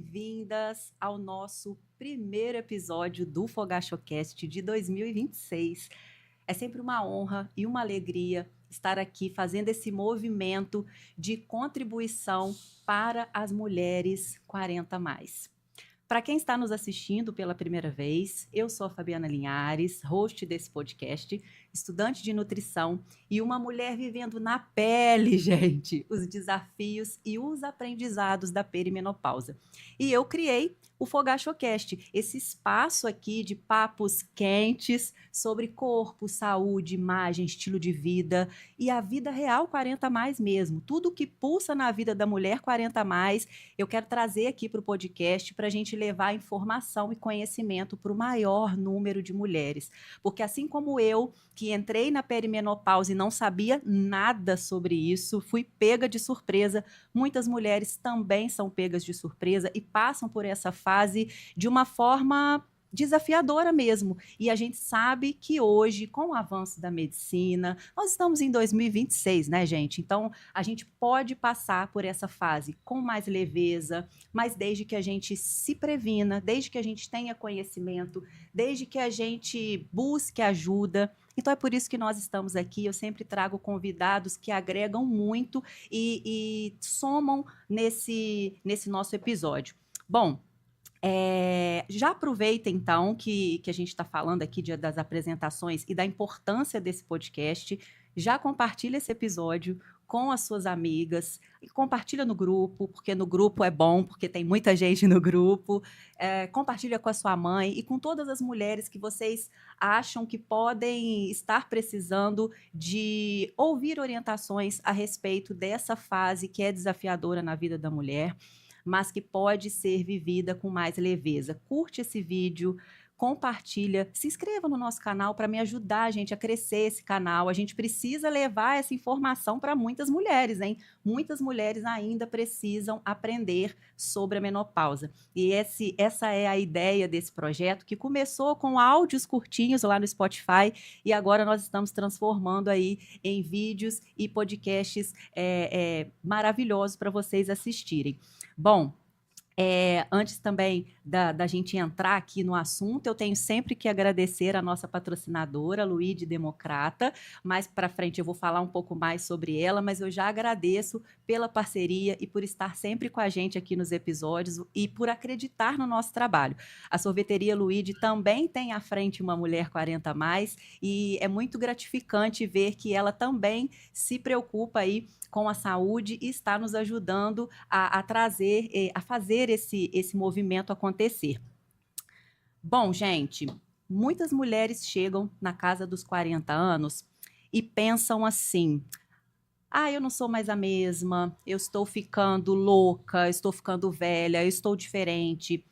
bem-vindas ao nosso primeiro episódio do FogachoCast de 2026. É sempre uma honra e uma alegria estar aqui fazendo esse movimento de contribuição para as mulheres 40+. Para quem está nos assistindo pela primeira vez, eu sou a Fabiana Linhares, host desse podcast, estudante de nutrição e uma mulher vivendo na pele, gente, os desafios e os aprendizados da perimenopausa. E eu criei o FogachoCast, esse espaço aqui de papos quentes sobre corpo, saúde, imagem, estilo de vida e a vida real 40+ mesmo. Tudo que pulsa na vida da mulher 40+, eu quero trazer aqui para o podcast para a gente levar informação e conhecimento para o maior número de mulheres. Porque assim como eu, que entrei na perimenopausa e não sabia nada sobre isso, fui pega de surpresa, muitas mulheres também são pegas de surpresa e passam por essa fase de uma forma desafiadora mesmo. E a gente sabe que hoje, com o avanço da medicina, nós estamos em 2026, né, gente? Então, a gente pode passar por essa fase com mais leveza, mas desde que a gente se previna, desde que a gente tenha conhecimento, desde que a gente busque ajuda. Então, é por isso que nós estamos aqui. Eu sempre trago convidados que agregam muito e somam nesse nosso episódio. Bom, já aproveita, então, que a gente está falando aqui das apresentações e da importância desse podcast. Já compartilha esse episódio com as suas amigas e compartilha no grupo, porque no grupo é bom, porque tem muita gente no grupo. Compartilha com a sua mãe e com todas as mulheres que vocês acham que podem estar precisando de ouvir orientações a respeito dessa fase que é desafiadora na vida da mulher, mas que pode ser vivida com mais leveza. Curte esse vídeo, compartilha, se inscreva no nosso canal para me ajudar, gente, a crescer esse canal. A gente precisa levar essa informação para muitas mulheres, hein? Muitas mulheres ainda precisam aprender sobre a menopausa. E essa é a ideia desse projeto, que começou com áudios curtinhos lá no Spotify e agora nós estamos transformando aí em vídeos e podcasts maravilhosos para vocês assistirem. Bom, antes também da gente entrar aqui no assunto, eu tenho sempre que agradecer a nossa patrocinadora, Luide Democrata. Mais para frente eu vou falar um pouco mais sobre ela, mas eu já agradeço pela parceria e por estar sempre com a gente aqui nos episódios e por acreditar no nosso trabalho. A sorveteria Luide também tem à frente uma mulher 40+, e é muito gratificante ver que ela também se preocupa aí com a saúde e está nos ajudando a trazer, a fazer esse movimento acontecer. Bom, gente, muitas mulheres chegam na casa dos 40 anos e pensam assim: eu não sou mais a mesma, eu estou ficando louca, eu estou ficando velha, eu estou diferente.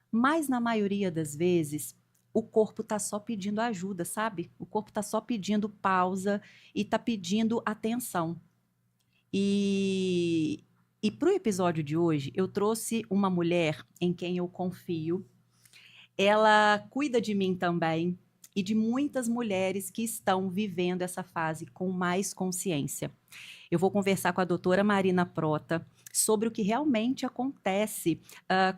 Mas na maioria das vezes, o corpo está só pedindo ajuda, sabe? O corpo está só pedindo pausa e está pedindo atenção. E para o episódio de hoje, eu trouxe uma mulher em quem eu confio. Ela cuida de mim também e de muitas mulheres que estão vivendo essa fase com mais consciência. Eu vou conversar com a doutora Marina Prota sobre o que realmente acontece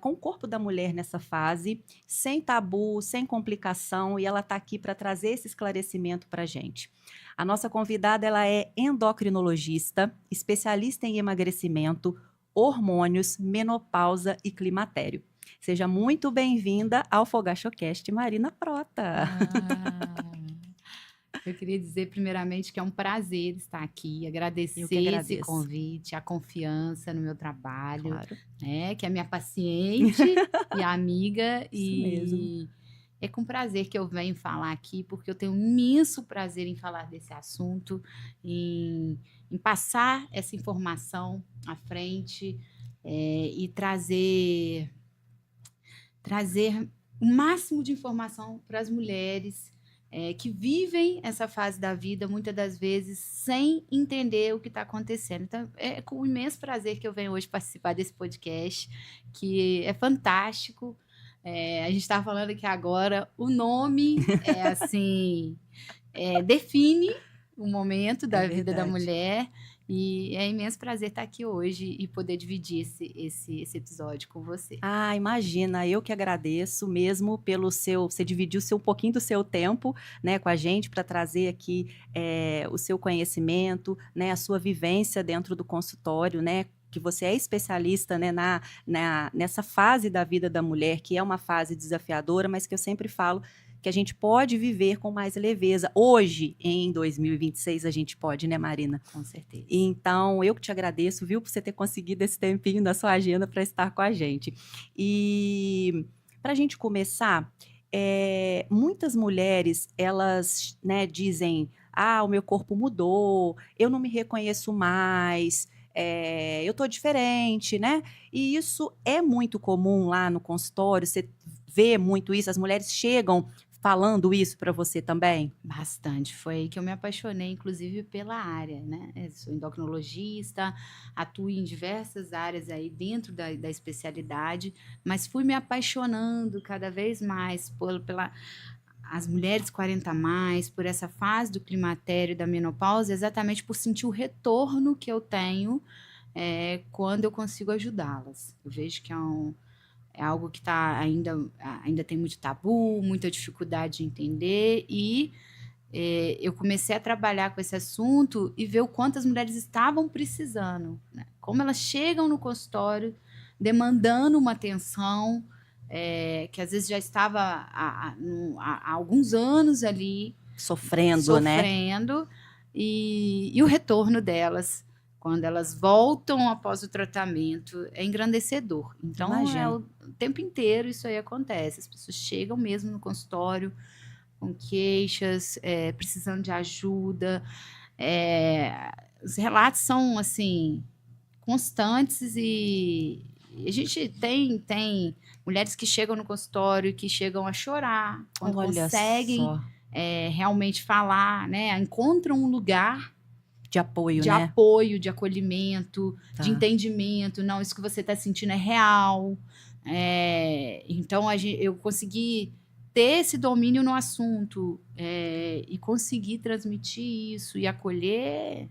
com o corpo da mulher nessa fase, sem tabu, sem complicação, e ela está aqui para trazer esse esclarecimento para a gente. A nossa convidada, ela é endocrinologista, especialista em emagrecimento, hormônios, menopausa e climatério. Seja muito bem-vinda ao FogachoCast, Marina Prota. Eu queria dizer primeiramente que é um prazer estar aqui, agradecer esse convite, a confiança no meu trabalho, claro, né? Que é minha paciente e amiga. Isso mesmo. É com prazer que eu venho falar aqui, porque eu tenho um imenso prazer em falar desse assunto, em passar essa informação à frente e trazer o máximo de informação para as mulheres que vivem essa fase da vida, muitas das vezes, sem entender o que está acontecendo. Então, é com imenso prazer que eu venho hoje participar desse podcast, que é fantástico. A gente está falando aqui agora, o nome define o momento da vida da mulher, E é imenso prazer estar aqui hoje e poder dividir esse episódio com você. Ah, imagina, eu que agradeço mesmo pelo você dividiu um pouquinho do seu tempo, né, com a gente para trazer aqui o seu conhecimento, né, a sua vivência dentro do consultório, né, que você é especialista, né, nessa fase da vida da mulher, que é uma fase desafiadora, mas que eu sempre falo que a gente pode viver com mais leveza. Hoje, em 2026, a gente pode, né, Marina? Com certeza. Então, eu que te agradeço, viu, por você ter conseguido esse tempinho na sua agenda para estar com a gente. E para a gente começar, muitas mulheres, elas, né, dizem, o meu corpo mudou, eu não me reconheço mais, eu tô diferente, né? E isso é muito comum lá no consultório, você vê muito isso, as mulheres chegam falando isso para você também? Bastante. Foi aí que eu me apaixonei, inclusive, pela área, né? Eu sou endocrinologista, atuo em diversas áreas aí dentro da especialidade, mas fui me apaixonando cada vez mais pela as mulheres 40 a mais, por essa fase do climatério e da menopausa, exatamente por sentir o retorno que eu tenho quando eu consigo ajudá-las. Eu vejo que é algo que ainda tem muito tabu, muita dificuldade de entender, e eu comecei a trabalhar com esse assunto e ver o quanto as mulheres estavam precisando, né? Como elas chegam no consultório demandando uma atenção que às vezes já estava há alguns anos ali Sofrendo, né? E o retorno delas, quando elas voltam após o tratamento, é engrandecedor. Então, Imagino. o tempo inteiro isso aí acontece. As pessoas chegam mesmo no consultório com queixas, precisando de ajuda. Os relatos são, assim, constantes e a gente tem mulheres que chegam no consultório e que chegam a chorar quando Olha conseguem só. realmente falar, né? Encontram um lugar De apoio, de né? apoio, de acolhimento, Tá. de entendimento. Não, isso que você está sentindo é real. Então, eu consegui ter esse domínio no assunto e conseguir transmitir isso e acolher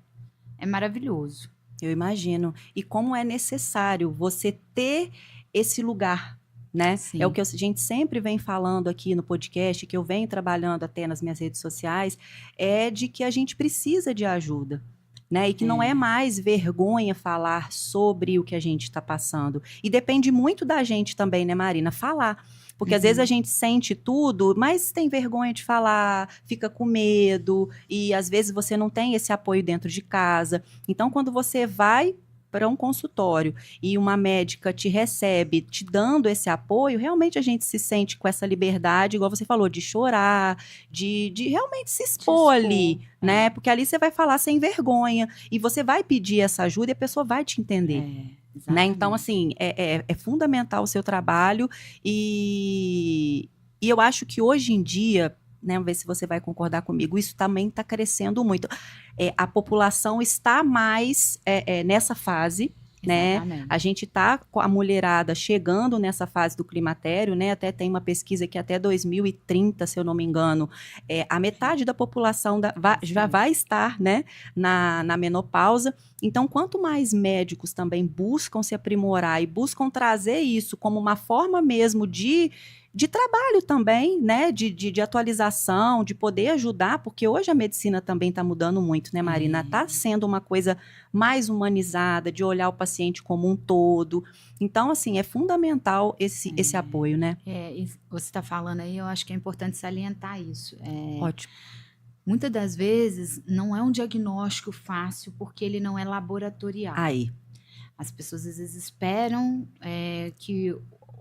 é maravilhoso. Eu imagino. E como é necessário você ter esse lugar, né? Sim. É o que a gente sempre vem falando aqui no podcast, que eu venho trabalhando até nas minhas redes sociais, é de que a gente precisa de ajuda, né? E que não é mais vergonha falar sobre o que a gente está passando. E depende muito da gente também, né, Marina? Falar. Porque às vezes a gente sente tudo, mas tem vergonha de falar, fica com medo, e às vezes você não tem esse apoio dentro de casa. Então, quando você vai para um consultório e uma médica te recebe, te dando esse apoio, realmente a gente se sente com essa liberdade, igual você falou, de chorar, de realmente se expor ali, né? Porque ali você vai falar sem vergonha, e você vai pedir essa ajuda e a pessoa vai te entender. Né? Então, assim, é fundamental o seu trabalho e eu acho que hoje em dia, né, vamos ver se você vai concordar comigo, isso também está crescendo muito. A população está mais nessa fase, né? A gente está com a mulherada chegando nessa fase do climatério, né? Até tem uma pesquisa que até 2030, se eu não me engano, a metade da população já vai estar, né, na menopausa. Então, quanto mais médicos também buscam se aprimorar e buscam trazer isso como uma forma mesmo de trabalho também, né, de atualização, de poder ajudar, porque hoje a medicina também está mudando muito, né, Marina? Está sendo uma coisa mais humanizada, de olhar o paciente como um todo. Então, assim, é fundamental esse apoio, né? Você está falando aí, eu acho que é importante salientar isso. Ótimo. Muitas das vezes não é um diagnóstico fácil porque ele não é laboratorial. Aí. As pessoas às vezes esperam que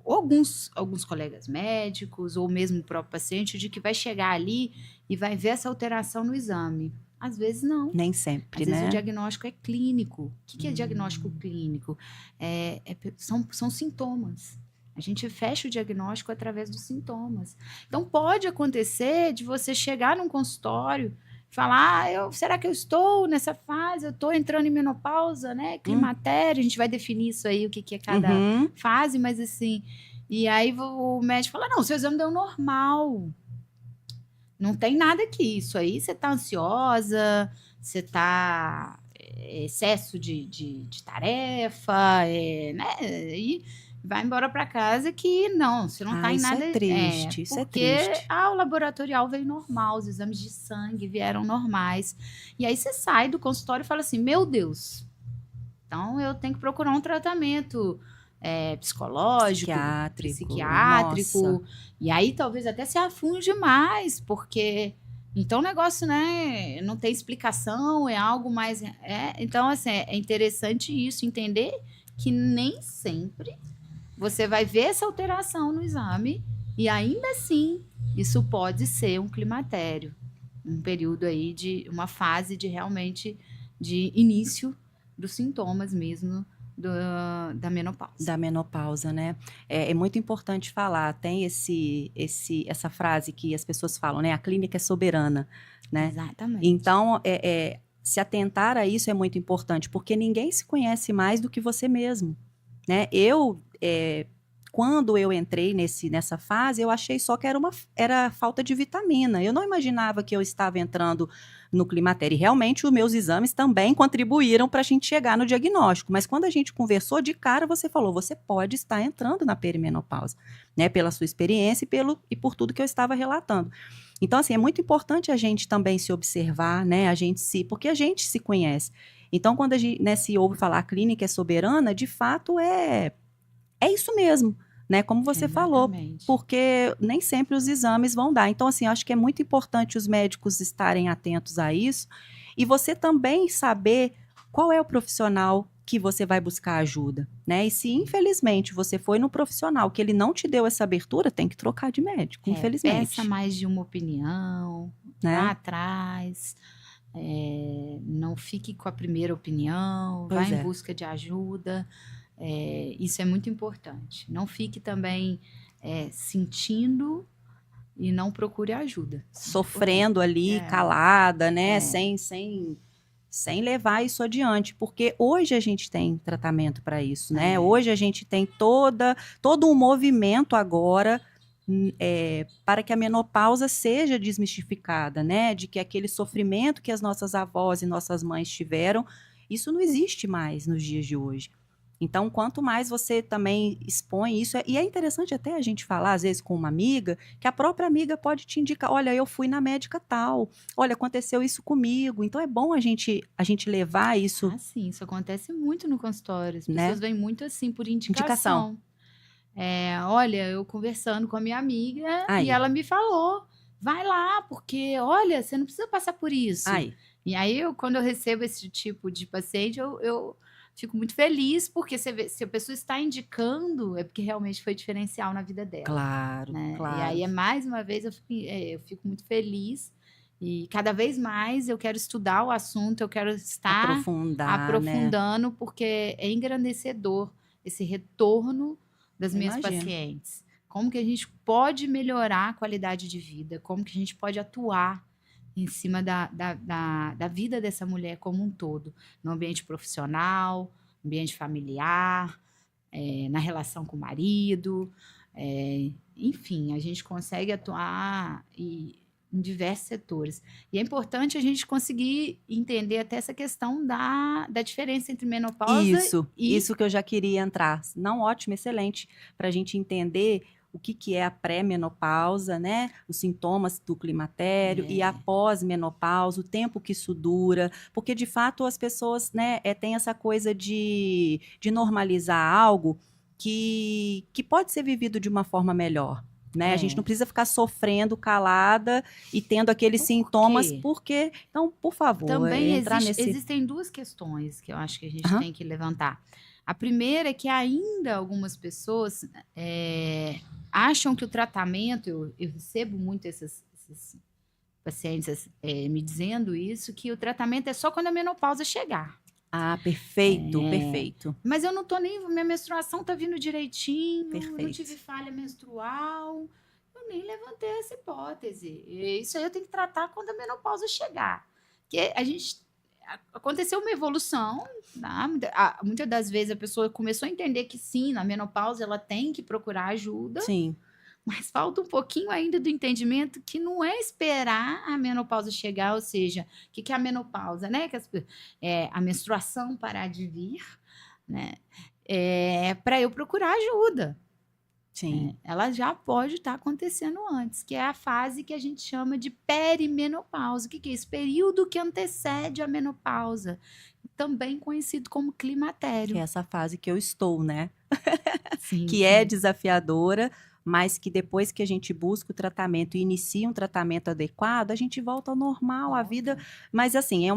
alguns colegas médicos ou mesmo o próprio paciente de que vai chegar ali e vai ver essa alteração no exame. Às vezes não. Nem sempre, Às né? vezes o diagnóstico é clínico. O que é diagnóstico clínico? São sintomas. A gente fecha o diagnóstico através dos sintomas. Então, pode acontecer de você chegar num consultório e falar, será que eu estou nessa fase? Eu estou entrando em menopausa, né? Climatério, a gente vai definir isso aí, o que é cada fase, mas assim... E aí o médico fala, não, seu exame deu normal. Não tem nada aqui. Isso aí, você está ansiosa, você está excesso de tarefa, né? E vai embora para casa que não, você não tá em Isso nada. é triste, isso é Porque triste. o laboratorial veio normal, os exames de sangue vieram normais. E aí você sai do consultório e fala assim: meu Deus, então eu tenho que procurar um tratamento psicológico, Nossa. psiquiátrico, e aí talvez até se afunde mais, porque então o negócio, né, não tem explicação, é algo mais. Então, assim, é interessante isso, entender que nem sempre você vai ver essa alteração no exame, e ainda assim, isso pode ser um climatério, um período aí de uma fase de realmente de início dos sintomas mesmo da menopausa. Da menopausa, né? É muito importante falar, tem essa frase que as pessoas falam, né? A clínica é soberana, né? Exatamente. Então, se atentar a isso é muito importante, porque ninguém se conhece mais do que você mesmo, né? Quando eu entrei nessa fase, eu achei só que era falta de vitamina. Eu não imaginava que eu estava entrando no climatério. E realmente, os meus exames também contribuíram para a gente chegar no diagnóstico. Mas quando a gente conversou, de cara você falou, você pode estar entrando na perimenopausa, né? Pela sua experiência e por tudo que eu estava relatando. Então, assim, é muito importante a gente também se observar, né? Porque a gente se conhece. Então, quando a gente, né, se ouve falar a clínica é soberana, de fato é isso mesmo, né? Como você falou, Exatamente. porque nem sempre os exames vão dar. Então, assim, acho que é muito importante os médicos estarem atentos a isso e você também saber qual é o profissional que você vai buscar ajuda, né? E se, infelizmente, você foi no profissional que ele não te deu essa abertura, tem que trocar de médico, infelizmente. Peça mais de uma opinião, né? Lá atrás. Não fique com a primeira opinião, Pois vá em é. busca de ajuda. Isso é muito importante. Não fique também sentindo e não procure ajuda. Sofrendo ali, calada, né? Sem levar isso adiante, porque hoje a gente tem tratamento para isso, né? Hoje a gente tem todo um movimento agora para que a menopausa seja desmistificada, né? De que aquele sofrimento que as nossas avós e nossas mães tiveram, isso não existe mais nos dias de hoje. Então, quanto mais você também expõe isso, e é interessante até a gente falar, às vezes, com uma amiga, que a própria amiga pode te indicar, olha, eu fui na médica tal, olha, aconteceu isso comigo. Então, é bom a gente levar isso. Ah, sim, isso acontece muito no consultório. As né? pessoas vêm muito assim, por indicação. Olha, eu conversando com a minha amiga e ela me falou, vai lá, porque, olha, você não precisa passar por isso. E aí, quando eu recebo esse tipo de paciente, eu fico muito feliz, porque você vê, se a pessoa está indicando, é porque realmente foi diferencial na vida dela. Claro, né? claro. E aí, mais uma vez, eu fico muito feliz. E cada vez mais eu quero estudar o assunto, eu quero estar aprofundando, porque é engrandecedor esse retorno das minhas pacientes. Como que a gente pode melhorar a qualidade de vida, como que a gente pode atuar em cima da vida dessa mulher como um todo, no ambiente profissional, ambiente familiar, na relação com o marido, enfim, a gente consegue atuar em diversos setores. E é importante a gente conseguir entender até essa questão da diferença entre menopausa Isso que eu já queria entrar. Não, ótimo, excelente, para a gente entender o que é a pré-menopausa, né? Os sintomas do climatério e a pós-menopausa, o tempo que isso dura, porque de fato as pessoas, né, têm essa coisa de normalizar algo que pode ser vivido de uma forma melhor. Né? A gente não precisa ficar sofrendo, calada e tendo aqueles sintomas, porque, então, por favor, também existem duas questões que eu acho que a gente tem que levantar. A primeira é que ainda algumas pessoas acham que o tratamento, eu recebo muito esses pacientes me dizendo isso, que o tratamento é só quando a menopausa chegar. Ah, perfeito, perfeito. Mas eu não tô minha menstruação tá vindo direitinho, não tive falha menstrual, eu nem levantei essa hipótese. Isso aí eu tenho que tratar quando a menopausa chegar. Porque aconteceu uma evolução, muitas das vezes a pessoa começou a entender que sim, na menopausa ela tem que procurar ajuda. Sim. mas falta um pouquinho ainda do entendimento que não é esperar a menopausa chegar, ou seja, o que é a menopausa, né? A menstruação parar de vir, né? Para eu procurar ajuda. Sim. Ela já pode estar acontecendo antes, que é a fase que a gente chama de perimenopausa. O que é isso? Período que antecede a menopausa, também conhecido como Que é climatério. essa fase que eu estou, né? Sim, Que é sim. desafiadora, mas que depois que a gente busca o tratamento e inicia um tratamento adequado, a gente volta ao normal, a vida. Volta. Mas assim, é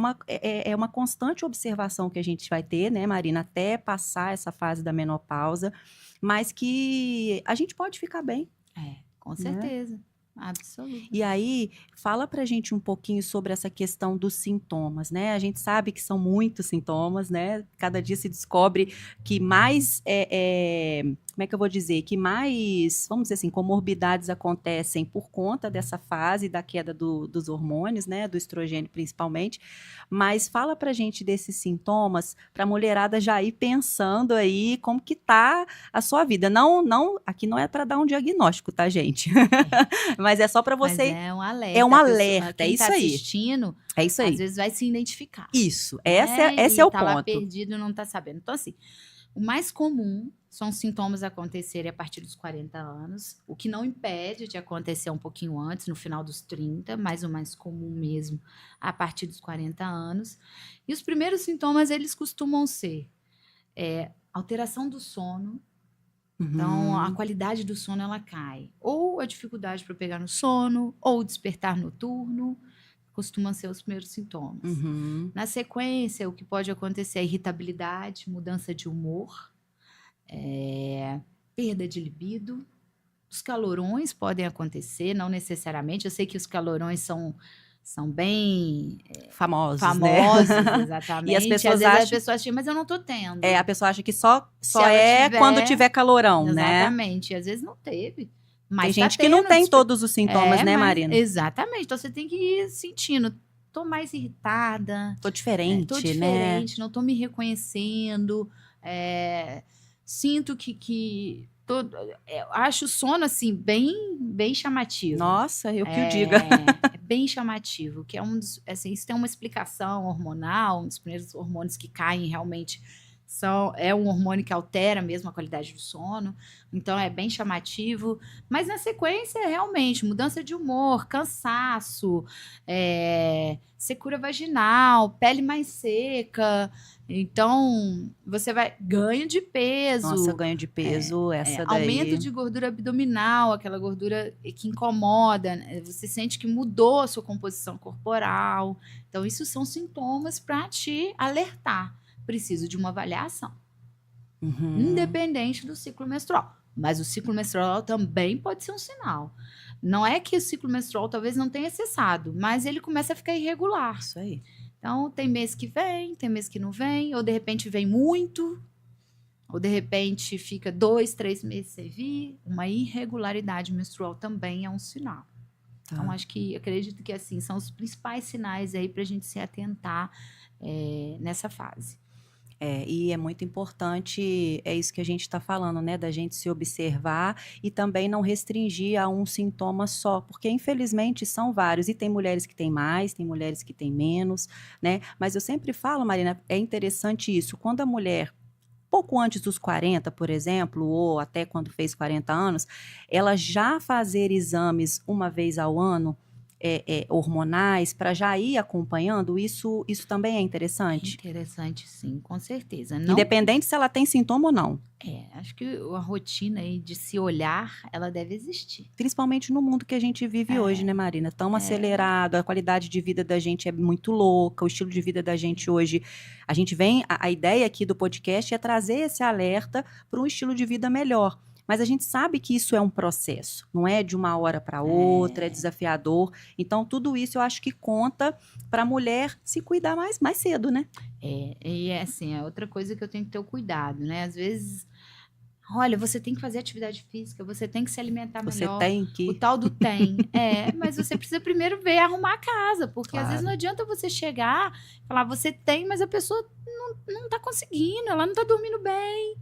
uma constante observação que a gente vai ter, né, Marina, até passar essa fase da menopausa, mas que a gente pode ficar bem, Com né? certeza. Absolutamente. E aí, fala pra gente um pouquinho sobre essa questão dos sintomas, né? A gente sabe que são muitos sintomas, né? Cada dia se descobre que mais, como é que eu vou dizer? Que mais, vamos dizer assim, comorbidades acontecem por conta dessa fase da queda dos hormônios, né? Do estrogênio principalmente. Mas fala pra gente desses sintomas, pra mulherada já ir pensando aí como que tá a sua vida. Aqui não é para dar um diagnóstico, tá, gente? Mas é só para Mas você. é um alerta. É um A pessoa, alerta, é quem isso está aí. assistindo, É isso às aí. vezes vai se identificar. Isso, né? esse E é o tá lá ponto. perdido e não tá sabendo. Então, assim, o mais comum são os sintomas acontecerem a partir dos 40 anos, o que não impede de acontecer um pouquinho antes, no final dos 30, mas o mais comum mesmo a partir dos 40 anos. E os primeiros sintomas, eles costumam ser alteração do sono. Então, a qualidade do sono, ela cai. Ou a dificuldade para pegar no sono, ou o despertar noturno, costumam ser os primeiros sintomas. Na sequência, o que pode acontecer é irritabilidade, mudança de humor, perda de libido. Os calorões podem acontecer, não necessariamente. Eu sei que os calorões são bem famosos, né? Exatamente. E as pessoas às vezes acham... a pessoa acha, mas eu não tô tendo. A pessoa acha que só ela é tiver, quando tiver calorão, né? Exatamente. Às vezes não teve. Mas tem gente que não tem todos os sintomas, né, Marina? Exatamente. Então você tem que ir sentindo. Tô mais irritada. Tô diferente, tô né? diferente, não tô me reconhecendo. Sinto que acho o sono, assim, bem chamativo. Nossa, eu que o diga. É bem chamativo, que é assim, isso tem uma explicação hormonal, um dos primeiros hormônios que caem realmente é um hormônio que altera mesmo a qualidade do sono, então é bem chamativo, mas na sequência realmente mudança de humor, cansaço, secura vaginal, pele mais seca, então você vai ganho de peso. Nossa, ganho de peso, essa daí. Aumento de gordura abdominal, aquela gordura que incomoda, né? Você sente que mudou a sua composição corporal, então isso são sintomas para te alertar. Preciso de uma avaliação, independente do ciclo menstrual. Mas o ciclo menstrual também pode ser um sinal. Não é que o ciclo menstrual talvez não tenha cessado, mas ele começa a ficar irregular. Isso aí. Então, tem mês que vem, tem mês que não vem, ou de repente vem muito, ou de repente fica 2, 3 meses sem vir. Uma irregularidade menstrual também é um sinal. Tá. Então, acredito que assim, são os principais sinais aí para a gente se atentar nessa fase. E é muito importante, é isso que a gente está falando, né? Da gente se observar e também não restringir a um sintoma só, porque infelizmente são vários, e tem mulheres que têm mais, tem mulheres que têm menos, né? Mas eu sempre falo, Marina, é interessante isso, quando a mulher, pouco antes dos 40, por exemplo, ou até quando fez 40 anos, ela já fazer exames uma vez ao ano, hormonais, para já ir acompanhando, isso também é interessante? Interessante, sim, com certeza. Não... Independente se ela tem sintoma ou não. Acho que a rotina aí de se olhar, ela deve existir. Principalmente no mundo que a gente vive hoje, né, Marina? Tão acelerado, a qualidade de vida da gente é muito louca, o estilo de vida da gente hoje... A gente vem... A ideia aqui do podcast é trazer esse alerta para um estilo de vida melhor. Mas a gente sabe que isso é um processo, não é de uma hora para outra, é desafiador. Então, tudo isso eu acho que conta para a mulher se cuidar mais cedo, né? E assim, é outra coisa que eu tenho que ter o cuidado, né? Às vezes, olha, você tem que fazer atividade física, você tem que se alimentar melhor. Você tem que... O tal do tem. Mas você precisa primeiro ver, arrumar a casa, porque às vezes não adianta você chegar e falar, você tem, mas a pessoa não tá conseguindo, ela não tá dormindo bem.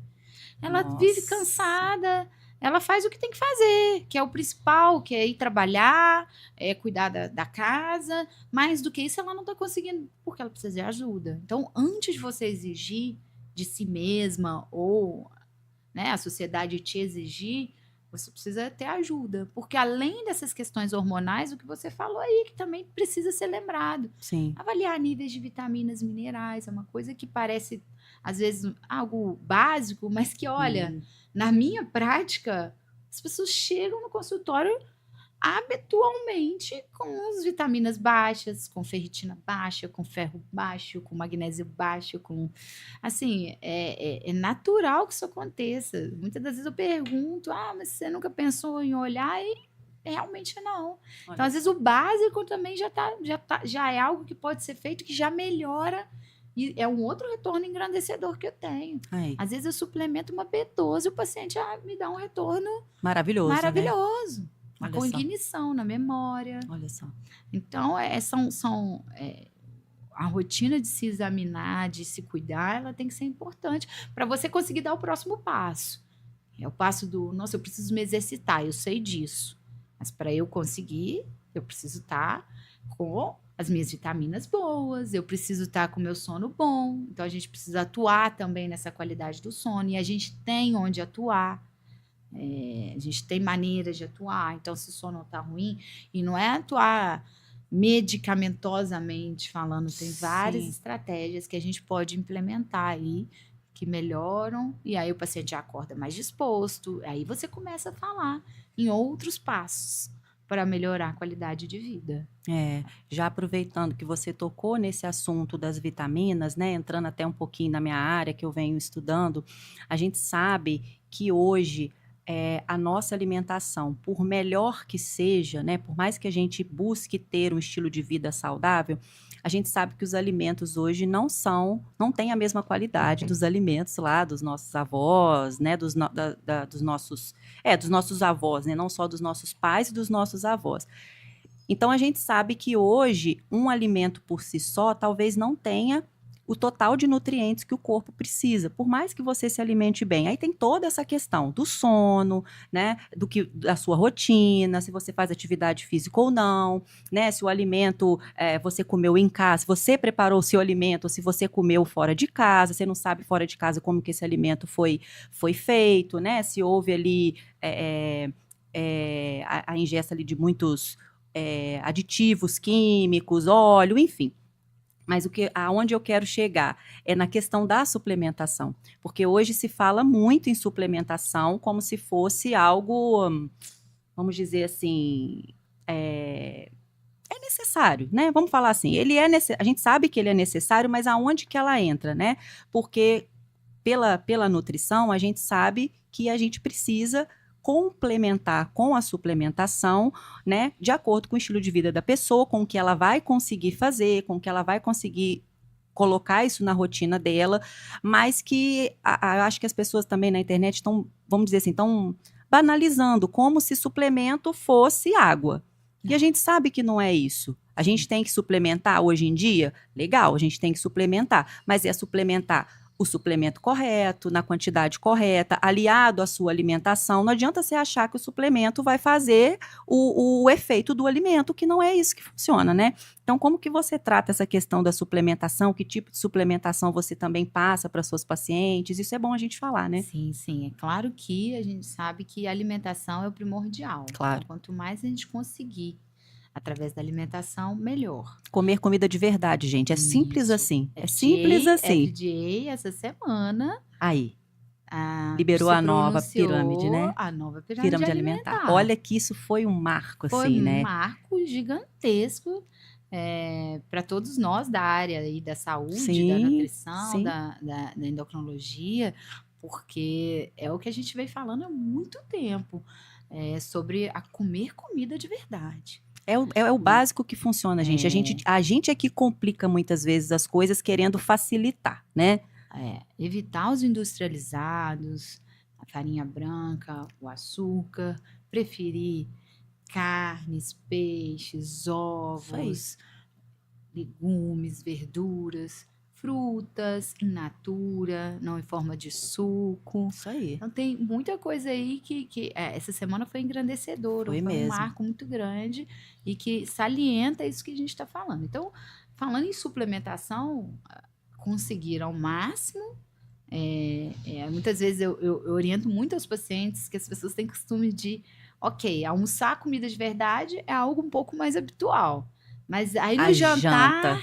Ela vive cansada, ela faz o que tem que fazer, que é o principal, que é ir trabalhar, é cuidar da casa. Mais do que isso, ela não está conseguindo, porque ela precisa de ajuda. Então, antes de você exigir de si mesma ou, né, a sociedade te exigir, você precisa ter ajuda. Porque além dessas questões hormonais, o que você falou aí, que também precisa ser lembrado. Sim. Avaliar níveis de vitaminas, minerais, é uma coisa que parece, às vezes, algo básico, mas que, olha, na minha prática, as pessoas chegam no consultório habitualmente com as vitaminas baixas, com ferritina baixa, com ferro baixo, com magnésio baixo, com... Assim, é natural que isso aconteça. Muitas das vezes eu pergunto, mas você nunca pensou em olhar? E realmente não. Então, às vezes, o básico também já é algo que pode ser feito, que já melhora. E é um outro retorno engrandecedor que eu tenho. Aí. Às vezes eu suplemento uma B12 e o paciente me dá um retorno Maravilhoso, né? maravilhoso. Uma Olha cognição na memória. Olha só. Então, a rotina de se examinar, de se cuidar, ela tem que ser importante para você conseguir dar o próximo passo. É o passo do, nossa, eu preciso me exercitar, eu sei disso. Mas para eu conseguir, eu preciso estar com as minhas vitaminas boas, eu preciso estar com o meu sono bom. Então, a gente precisa atuar também nessa qualidade do sono. E a gente tem onde atuar. A gente tem maneiras de atuar. Então, se o sono está ruim, e não é atuar medicamentosamente falando, tem várias estratégias que a gente pode implementar aí, que melhoram, e aí o paciente já acorda mais disposto, aí você começa a falar em outros passos para melhorar a qualidade de vida. Já aproveitando que você tocou nesse assunto das vitaminas, né, entrando até um pouquinho na minha área que eu venho estudando, a gente sabe que hoje a nossa alimentação, por melhor que seja, né, por mais que a gente busque ter um estilo de vida saudável, a gente sabe que os alimentos hoje não têm a mesma qualidade dos alimentos lá dos nossos avós, né, dos nossos avós, né, não só dos nossos pais e dos nossos avós. Então, a gente sabe que hoje um alimento por si só talvez não tenha o total de nutrientes que o corpo precisa, por mais que você se alimente bem. Aí tem toda essa questão do sono, né, da sua rotina, se você faz atividade física ou não, né, se o alimento você comeu em casa, se você preparou o seu alimento, ou se você comeu fora de casa, você não sabe fora de casa como que esse alimento foi feito, né, se houve ali a ingesta ali de muitos aditivos químicos, óleo, enfim. Mas aonde eu quero chegar é na questão da suplementação, porque hoje se fala muito em suplementação como se fosse algo, vamos dizer assim, é necessário, né? Vamos falar assim, a gente sabe que ele é necessário, mas aonde que ela entra, né? Porque pela nutrição a gente sabe que a gente precisa complementar com a suplementação, né, de acordo com o estilo de vida da pessoa, com o que ela vai conseguir fazer, com o que ela vai conseguir colocar isso na rotina dela, mas que eu acho que as pessoas também na internet estão, vamos dizer assim, estão banalizando como se suplemento fosse água. E a gente sabe que não é isso. A gente tem que suplementar hoje em dia? Legal, a gente tem que suplementar, mas é suplementar o suplemento correto, na quantidade correta, aliado à sua alimentação. Não adianta você achar que o suplemento vai fazer o efeito do alimento, que não é isso que funciona, né? Então, como que você trata essa questão da suplementação? Que tipo de suplementação você também passa para suas pacientes? Isso é bom a gente falar, né? Sim, sim. É claro que a gente sabe que a alimentação é o primordial. Claro. Então, quanto mais a gente conseguir através da alimentação, melhor. Comer comida de verdade, gente. É simples assim. É simples assim. FDA, essa semana. Aí. Liberou a nova pirâmide, né? A nova pirâmide alimentar. Olha que isso foi um marco, assim, né? Foi um marco gigantesco para todos nós da área aí da saúde, da nutrição, da endocrinologia, porque é o que a gente vem falando há muito tempo, sobre a comer comida de verdade. É o básico que funciona, gente. A gente é que complica muitas vezes as coisas querendo facilitar, né? Evitar os industrializados, a farinha branca, o açúcar, preferir carnes, peixes, ovos, legumes, verduras, frutas, in natura, não em forma de suco. Isso aí. Então tem muita coisa aí que essa semana foi engrandecedora, Foi foi um mesmo. marco muito grande e que salienta isso que a gente está falando. Então, falando em suplementação, conseguir ao máximo. Muitas vezes eu oriento muito aos pacientes que as pessoas têm costume de, ok, almoçar comida de verdade é algo um pouco mais habitual. Mas aí no A jantar janta.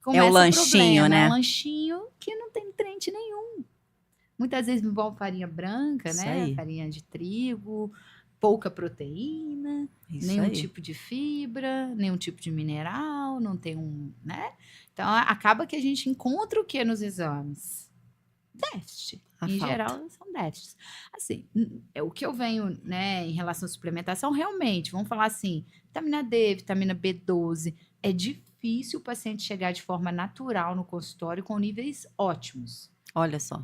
começa É o lanchinho, problema, né? É um lanchinho que não tem nutriente nenhum. Muitas vezes envolve farinha branca, Isso né? aí. Farinha de trigo, pouca proteína, Isso nenhum aí. tipo de fibra, nenhum tipo de mineral, não tem né? Então acaba que a gente encontra o que nos exames? Déficit. A Em falta. geral, são déficits. Assim, o que eu venho, né, em relação à suplementação, realmente, vamos falar assim, vitamina D, vitamina B12, é difícil o paciente chegar de forma natural no consultório com níveis ótimos. Olha só.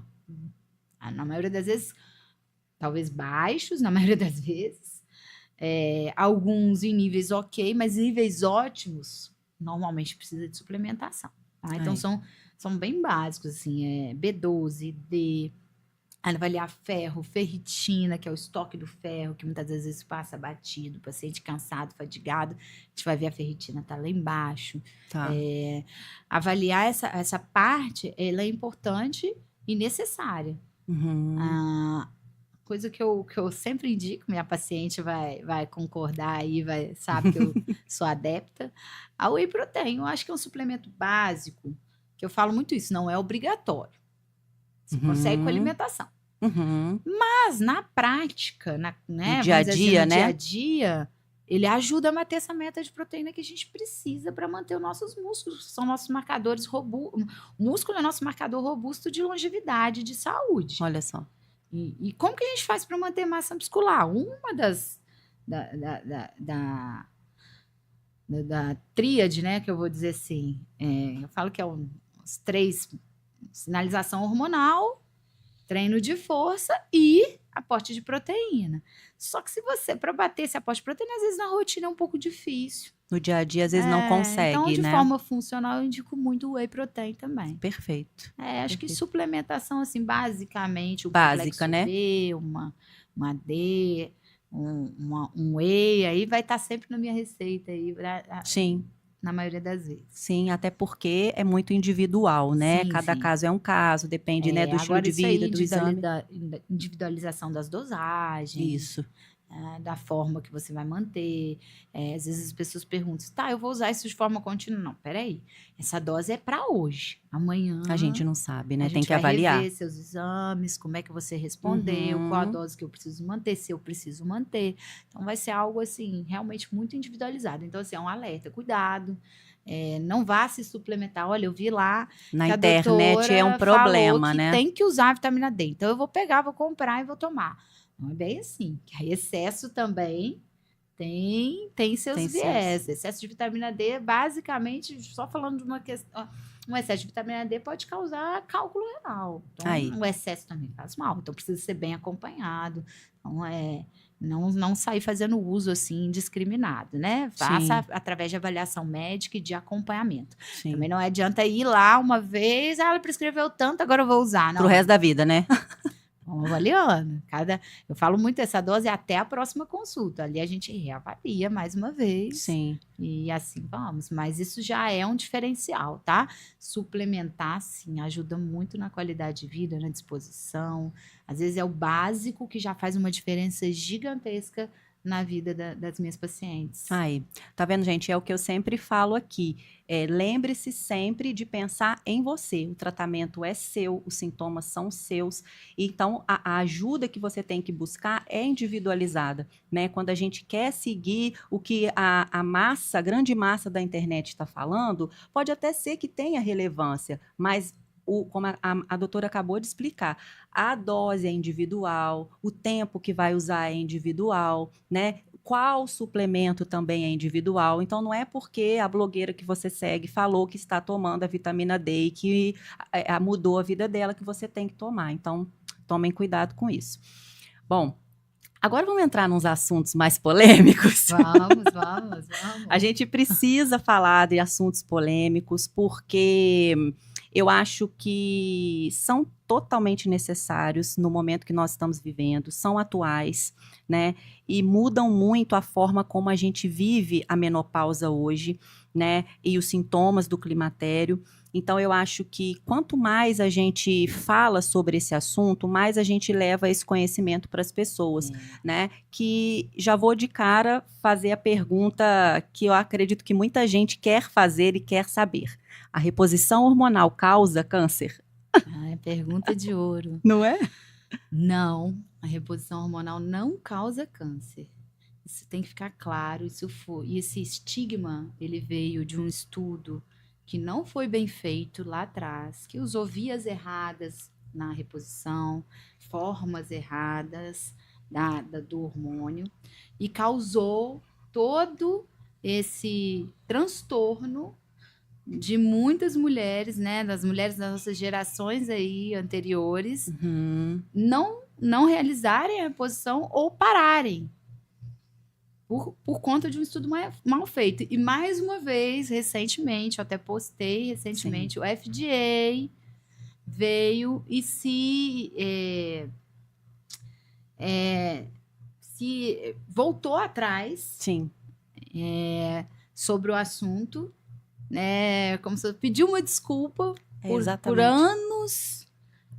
Na maioria das vezes, talvez baixos, na maioria das vezes. Alguns em níveis ok, mas níveis ótimos, normalmente precisa de suplementação. Tá? Então, são bem básicos, assim, B12, D, avaliar ferro, ferritina, que é o estoque do ferro, que muitas vezes passa batido, o paciente cansado, fadigado, a gente vai ver a ferritina tá lá embaixo. Tá. Avaliar essa parte, ela é importante e necessária. Uhum. Coisa que eu sempre indico, minha paciente vai concordar aí, sabe que eu sou adepta. A Whey Protein, eu acho que é um suplemento básico, que eu falo muito isso, não é obrigatório. Você consegue com alimentação. Mas na prática, né, no dia a dia, no dia a dia, ele ajuda a manter essa meta de proteína que a gente precisa para manter os nossos músculos, que são nossos marcadores robustos. O músculo é nosso marcador robusto de longevidade, de saúde. Olha só. E como que a gente faz para manter massa muscular? Uma da tríade, né, que eu vou dizer assim, eu falo que é os 3: sinalização hormonal, treino de força e aporte de proteína. Só que se você, para bater esse aporte de proteína, às vezes na rotina é um pouco difícil. No dia a dia, às vezes não consegue, então, de né? forma funcional, eu indico muito o Whey Protein também. Perfeito. Acho que suplementação, assim, basicamente, o Básica, complexo né? B, uma D, um Whey, aí vai estar sempre na minha receita aí, Sim. na maioria das vezes. Sim, até porque é muito individual, né? Sim, Cada sim. caso é um caso, depende, né, do estilo Agora, de isso aí, vida, do exame. da individualização das dosagens, Isso. da forma que você vai manter. Às vezes as pessoas perguntam, tá, eu vou usar isso de forma contínua. Não, peraí, essa dose é para hoje. Amanhã A gente não sabe, né? a Tem gente que vai avaliar. rever seus exames, como é que você respondeu, qual a dose que eu preciso manter, se eu preciso manter. Então, vai ser algo, assim, realmente muito individualizado. Então, assim, é um alerta, cuidado. Não vá se suplementar. Olha, eu vi lá Na que a internet é um doutora problema, falou que né? tem que usar a vitamina D. Então, eu vou pegar, vou comprar e vou tomar. Não é bem assim. Que aí excesso também tem seus Tem viés. Excesso de vitamina D, basicamente, só falando de uma questão... Um excesso de vitamina D pode causar cálculo renal. Então, o excesso também faz mal. Então, precisa ser bem acompanhado. Então, não sair fazendo uso, assim, indiscriminado, né? Faça através de avaliação médica e de acompanhamento. Sim. Também não adianta ir lá uma vez, ela prescreveu tanto, agora eu vou usar. Não. Pro resto da vida, né? Vamos avaliando. Eu falo muito essa dose até a próxima consulta. Ali a gente reavalia mais uma vez. Sim. E assim vamos. Mas isso já é um diferencial, tá? Suplementar, sim, ajuda muito na qualidade de vida, na disposição. Às vezes é o básico que já faz uma diferença gigantesca na vida das minhas pacientes. Aí, tá vendo, gente? É o que eu sempre falo aqui. Lembre-se sempre de pensar em você. O tratamento é seu, os sintomas são seus. Então, a ajuda que você tem que buscar é individualizada, né? Quando a gente quer seguir o que a grande massa da internet está falando, pode até ser que tenha relevância, mas como a doutora acabou de explicar, a dose é individual, o tempo que vai usar é individual, né? Qual suplemento também é individual. Então, não é porque a blogueira que você segue falou que está tomando a vitamina D e que mudou a vida dela que você tem que tomar. Então, tomem cuidado com isso. Bom, Agora vamos entrar nos assuntos mais polêmicos. Vamos. A gente precisa falar de assuntos polêmicos porque eu acho que são totalmente necessários no momento que nós estamos vivendo, são atuais, né? E mudam muito a forma como a gente vive a menopausa hoje, né? E os sintomas do climatério. Então, eu acho que quanto mais a gente fala sobre esse assunto, mais a gente leva esse conhecimento para as pessoas, né? Que já vou de cara fazer a pergunta que eu acredito que muita gente quer fazer e quer saber. A reposição hormonal causa câncer? É pergunta de ouro. Não é? Não, a reposição hormonal não causa câncer. Isso tem que ficar claro. E esse estigma, ele veio de um estudo que não foi bem feito lá atrás, que usou vias erradas na reposição, formas erradas do hormônio, e causou todo esse transtorno de muitas mulheres, né, das mulheres das nossas gerações aí anteriores, não realizarem a reposição ou pararem. Por conta de um estudo mal feito. E mais uma vez, recentemente, eu até postei recentemente, o FDA veio e se voltou atrás sobre o assunto, né? Como se pediu uma desculpa por anos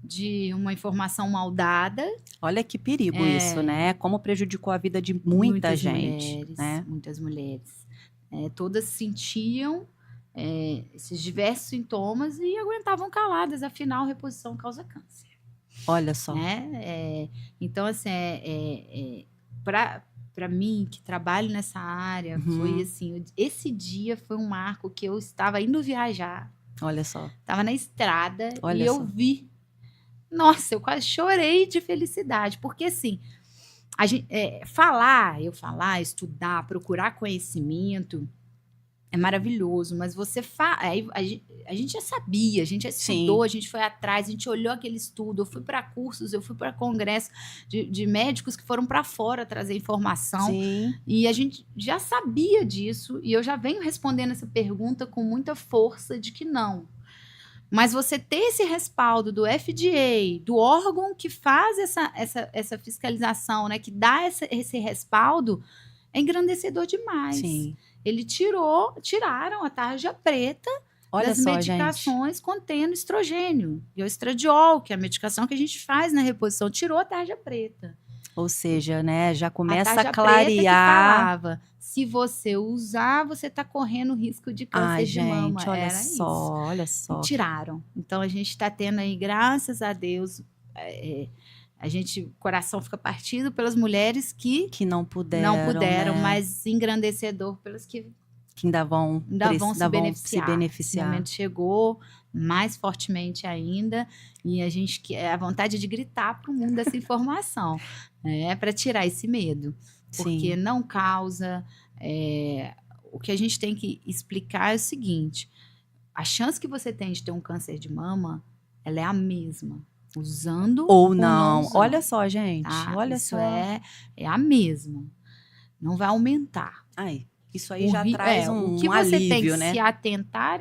de uma informação mal dada. Olha que perigo isso, né? Como prejudicou a vida de muita gente. Mulheres, né? muitas mulheres. Todas sentiam esses diversos sintomas e aguentavam caladas. Afinal, reposição causa câncer. Olha só. Né? Então, assim, para mim, que trabalho nessa área, foi assim, esse dia foi um marco que eu estava indo viajar. Olha só. Estava na estrada Olha e eu vi. Nossa, eu quase chorei de felicidade, porque assim, a gente, falar, estudar, procurar conhecimento é maravilhoso, mas você a gente já sabia, a gente já estudou, a gente foi atrás, a gente olhou aquele estudo, eu fui para cursos, eu fui para congresso de médicos que foram para fora trazer informação, e a gente já sabia disso, e eu já venho respondendo essa pergunta com muita força de que não. Mas você ter esse respaldo do FDA, do órgão que faz essa fiscalização, né, que dá esse respaldo, é engrandecedor demais. Eles tiraram a tarja preta das medicações contendo estrogênio. E o estradiol, que é a medicação que a gente faz na reposição, tirou a tarja preta. Ou seja, né, já começa a a clarear. Preta que falava, se você usar, você está correndo risco de câncer de mama. Gente, olha Era só, isso. olha só. E tiraram. Então, a gente está tendo aí, graças a Deus, o coração fica partido pelas mulheres que não puderam, né? mas engrandecedor pelas que ainda vão se beneficiar. O momento chegou mais fortemente ainda, e a gente a vontade de gritar para o mundo essa informação, para tirar esse medo, porque não causa. O que a gente tem que explicar é o seguinte: a chance que você tem de ter um câncer de mama, ela é a mesma, usando ou não. Olha só, gente. Tá? Olha Isso só. É a mesma. Não vai aumentar. Isso aí já traz um o que você alívio, tem que né? se atentar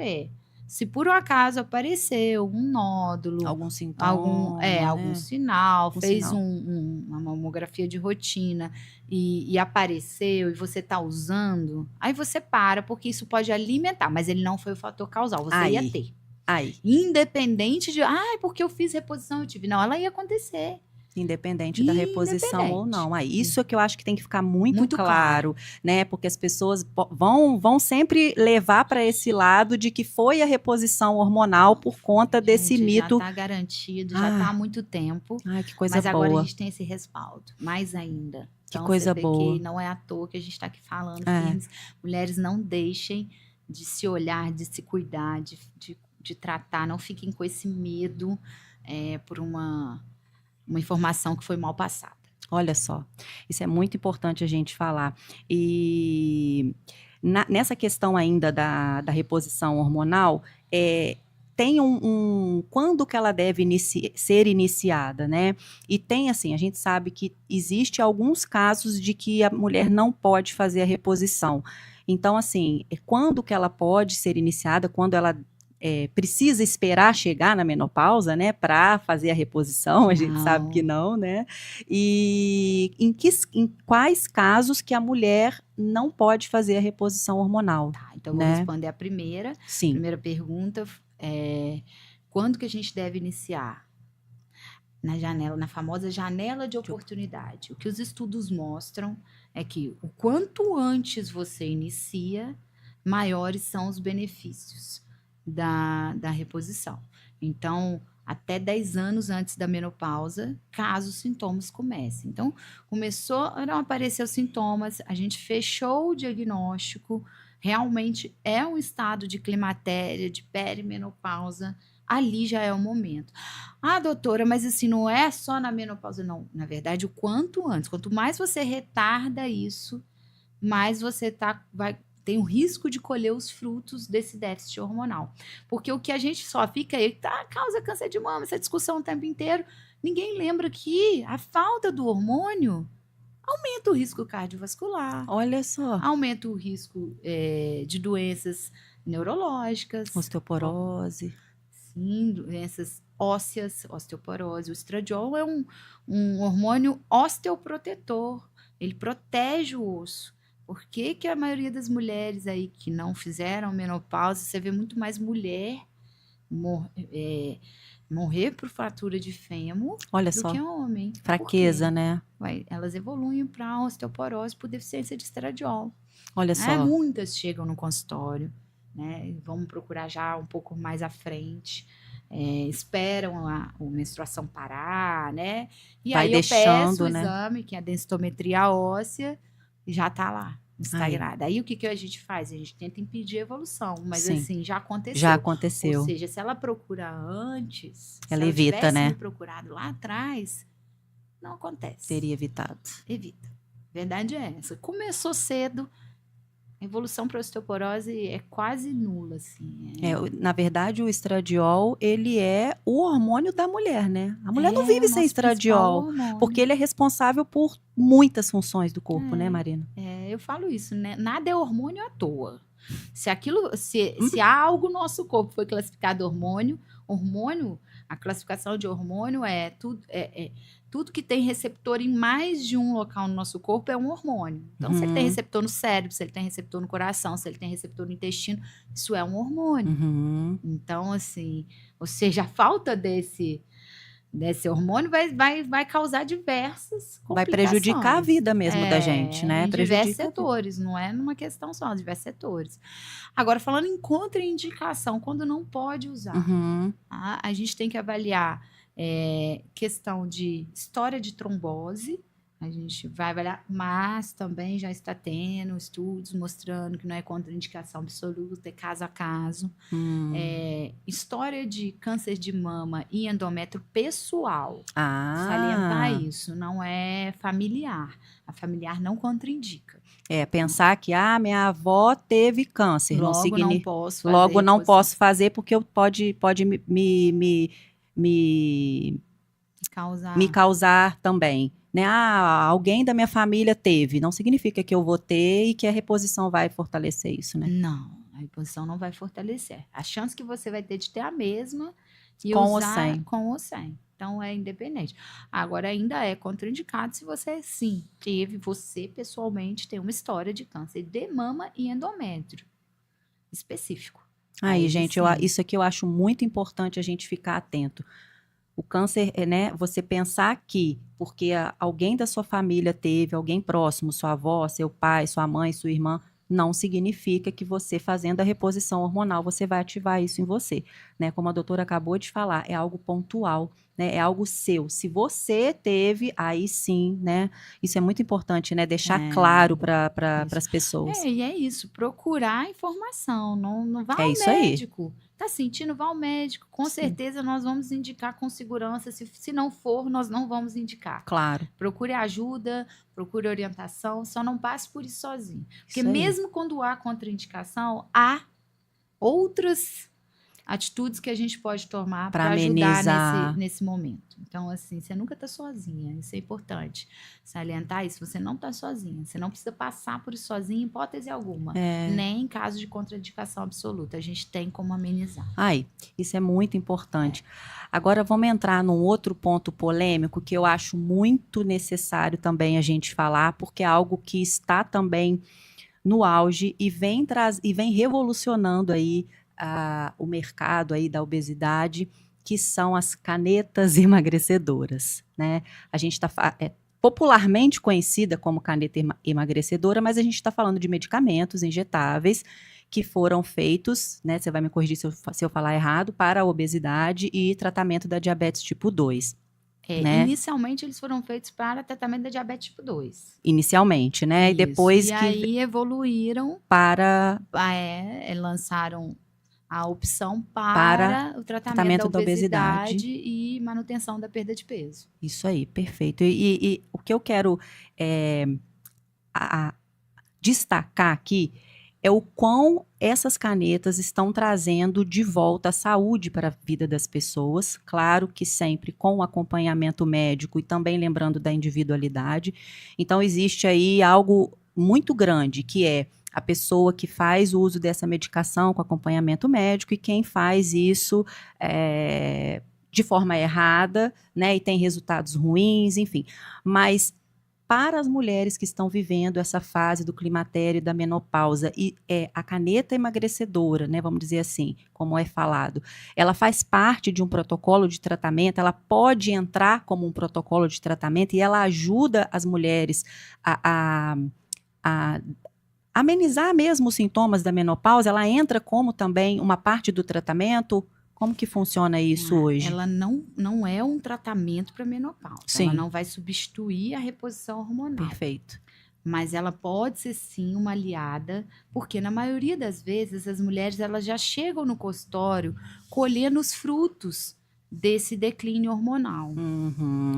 se por um acaso apareceu um nódulo, algum sintoma, algum sinal, fez uma mamografia de rotina e apareceu e você está usando, aí você para, porque isso pode alimentar, mas ele não foi o fator causal, você ia ter. Independente de, porque eu fiz reposição, eu tive. Não, ela ia acontecer. Independente da reposição ou não. Isso é que eu acho que tem que ficar muito claro, né? Porque as pessoas vão sempre levar para esse lado de que foi a reposição hormonal por conta desse mito. Já está garantido, já está há muito tempo. Que coisa mas boa. Agora a gente tem esse respaldo, mais ainda. Então, que coisa boa. Que não é à toa que a gente está aqui falando. Mulheres, não deixem de se olhar, de se cuidar, de tratar. Não fiquem com esse medo por uma informação que foi mal passada. Olha só, isso é muito importante a gente falar. E nessa questão ainda da reposição hormonal, tem quando que ela deve ser iniciada, né? E tem, assim, a gente sabe que existe alguns casos de que a mulher não pode fazer a reposição. Então, assim, quando que ela pode ser iniciada, quando ela precisa esperar chegar na menopausa, né, para fazer a reposição, a gente sabe que não, né? E em quais casos que a mulher não pode fazer a reposição hormonal? Tá, então eu vou né? responder a primeira. Sim. Primeira pergunta é: quando que a gente deve iniciar? Na famosa janela de oportunidade. O que os estudos mostram é que o quanto antes você inicia, maiores são os benefícios da reposição. Então, até 10 anos antes da menopausa, caso os sintomas comecem. Então, começou a não aparecer os sintomas, a gente fechou o diagnóstico, realmente é um estado de climatéria, de perimenopausa, ali já é o momento. Ah, doutora, mas assim, não é só na menopausa, não. Na verdade, o quanto antes. Quanto mais você retarda isso, mais você tem o risco de colher os frutos desse déficit hormonal. Porque o que a gente só fica aí, causa câncer de mama, essa discussão o tempo inteiro, ninguém lembra que a falta do hormônio aumenta o risco cardiovascular. Olha só. Aumenta o risco de doenças neurológicas. Osteoporose. Sim, doenças ósseas, osteoporose. O estradiol é um hormônio osteoprotetor. Ele protege o osso. Por que que a maioria das mulheres aí que não fizeram menopausa, você vê muito mais mulher morrer por fratura de fêmur do que homem? Fraqueza, né? Elas evoluem para osteoporose por deficiência de estradiol. Olha só. Muitas chegam no consultório, né? Vamos procurar já um pouco mais à frente. Esperam a menstruação parar, né? E vai aí deixando, eu peço o né? exame, que é a densitometria óssea, e já tá lá, estagnada. Aí o que a gente faz? A gente tenta impedir a evolução, mas Sim. assim, já aconteceu. Já aconteceu. Ou seja, se ela procura antes, ela se evita, ela tivesse né? me procurado lá atrás, não acontece. Teria evitado. Evita. Verdade é essa. Começou cedo, a evolução para osteoporose é quase nula, assim. Na verdade, o estradiol, ele é o hormônio da mulher, né? A mulher não vive sem estradiol, porque ele é responsável por muitas funções do corpo, né, Marina? Eu falo isso, né? Nada é hormônio à toa. Se há algo no nosso corpo foi classificado hormônio, a classificação de hormônio tudo que tem receptor em mais de um local no nosso corpo é um hormônio. Então, se ele tem receptor no cérebro, se ele tem receptor no coração, se ele tem receptor no intestino, isso é um hormônio. Então, assim, ou seja, a falta desse hormônio vai causar diversas complicações. Vai prejudicar a vida mesmo da gente, né? Em diversos setores, não é numa questão só, diversos setores. Agora, falando em contraindicação, quando não pode usar, a gente tem que avaliar questão de história de trombose, a gente vai avaliar, mas também já está tendo estudos mostrando que não é contraindicação absoluta, é caso a caso. História de câncer de mama e endométrio pessoal. Salientar isso, não é familiar. A familiar não contraindica. Pensar que minha avó teve câncer. Logo não posso fazer porque pode me causar também. Né? Alguém da minha família teve. Não significa que eu vou ter e que a reposição vai fortalecer isso, né? Não, a reposição não vai fortalecer. A chance que você vai ter de ter a mesma e com usar ou sem. Com ou sem. Então, é independente. Agora, ainda é contraindicado se você, sim, você pessoalmente tem uma história de câncer de mama e endométrio específico. Aí, gente, isso aqui eu acho muito importante a gente ficar atento. O câncer, né, você pensar que, porque alguém da sua família teve, alguém próximo, sua avó, seu pai, sua mãe, sua irmã, não significa que você fazendo a reposição hormonal, você vai ativar isso em você, né? Como a doutora acabou de falar, é algo pontual, né? É algo seu. Se você teve, aí sim, né? Isso é muito importante, né? Deixar claro para as pessoas. E é isso, procurar informação, não vá ao médico. Aí. Tá sentindo, vá ao médico. Com certeza nós vamos indicar com segurança. Se não for, nós não vamos indicar. Claro. Procure ajuda, procure orientação, só não passe por isso sozinho. Porque mesmo quando há contraindicação, há outras atitudes que a gente pode tomar Pra para ajudar amenizar. nesse momento. Então, assim, você nunca está sozinha, isso é importante. Salientar isso, você não está sozinha, você não precisa passar por isso sozinha em hipótese alguma, nem em caso de contraindicação absoluta, a gente tem como amenizar. Ai, isso é muito importante. Agora vamos entrar num outro ponto polêmico que eu acho muito necessário também a gente falar, porque é algo que está também no auge e vem revolucionando aí o mercado aí da obesidade, que são as canetas emagrecedoras, né? A gente está popularmente conhecida como caneta emagrecedora, mas a gente está falando de medicamentos injetáveis que foram feitos, né? Você vai me corrigir se eu falar errado, para a obesidade e tratamento da diabetes tipo 2. Né? Inicialmente, eles foram feitos para tratamento da diabetes tipo 2. Inicialmente, né? Isso. E depois e aí evoluíram para lançaram a opção para o tratamento da obesidade e manutenção da perda de peso. Isso aí, perfeito. E o que eu quero destacar aqui é o quão essas canetas estão trazendo de volta a saúde para a vida das pessoas, claro que sempre com o acompanhamento médico e também lembrando da individualidade. Então, existe aí algo muito grande, que é a pessoa que faz o uso dessa medicação com acompanhamento médico e quem faz isso de forma errada, né, e tem resultados ruins, enfim. Mas para as mulheres que estão vivendo essa fase do climatério e da menopausa, e a caneta emagrecedora, né, vamos dizer assim, como é falado, ela faz parte de um protocolo de tratamento, ela pode entrar como um protocolo de tratamento e ela ajuda as mulheres a amenizar mesmo os sintomas da menopausa, ela entra como também uma parte do tratamento. Como que funciona isso hoje? Ela não é um tratamento para menopausa. Sim. Ela não vai substituir a reposição hormonal. Perfeito. Mas ela pode ser sim uma aliada, porque na maioria das vezes as mulheres elas já chegam no consultório colhendo os frutos desse declínio hormonal.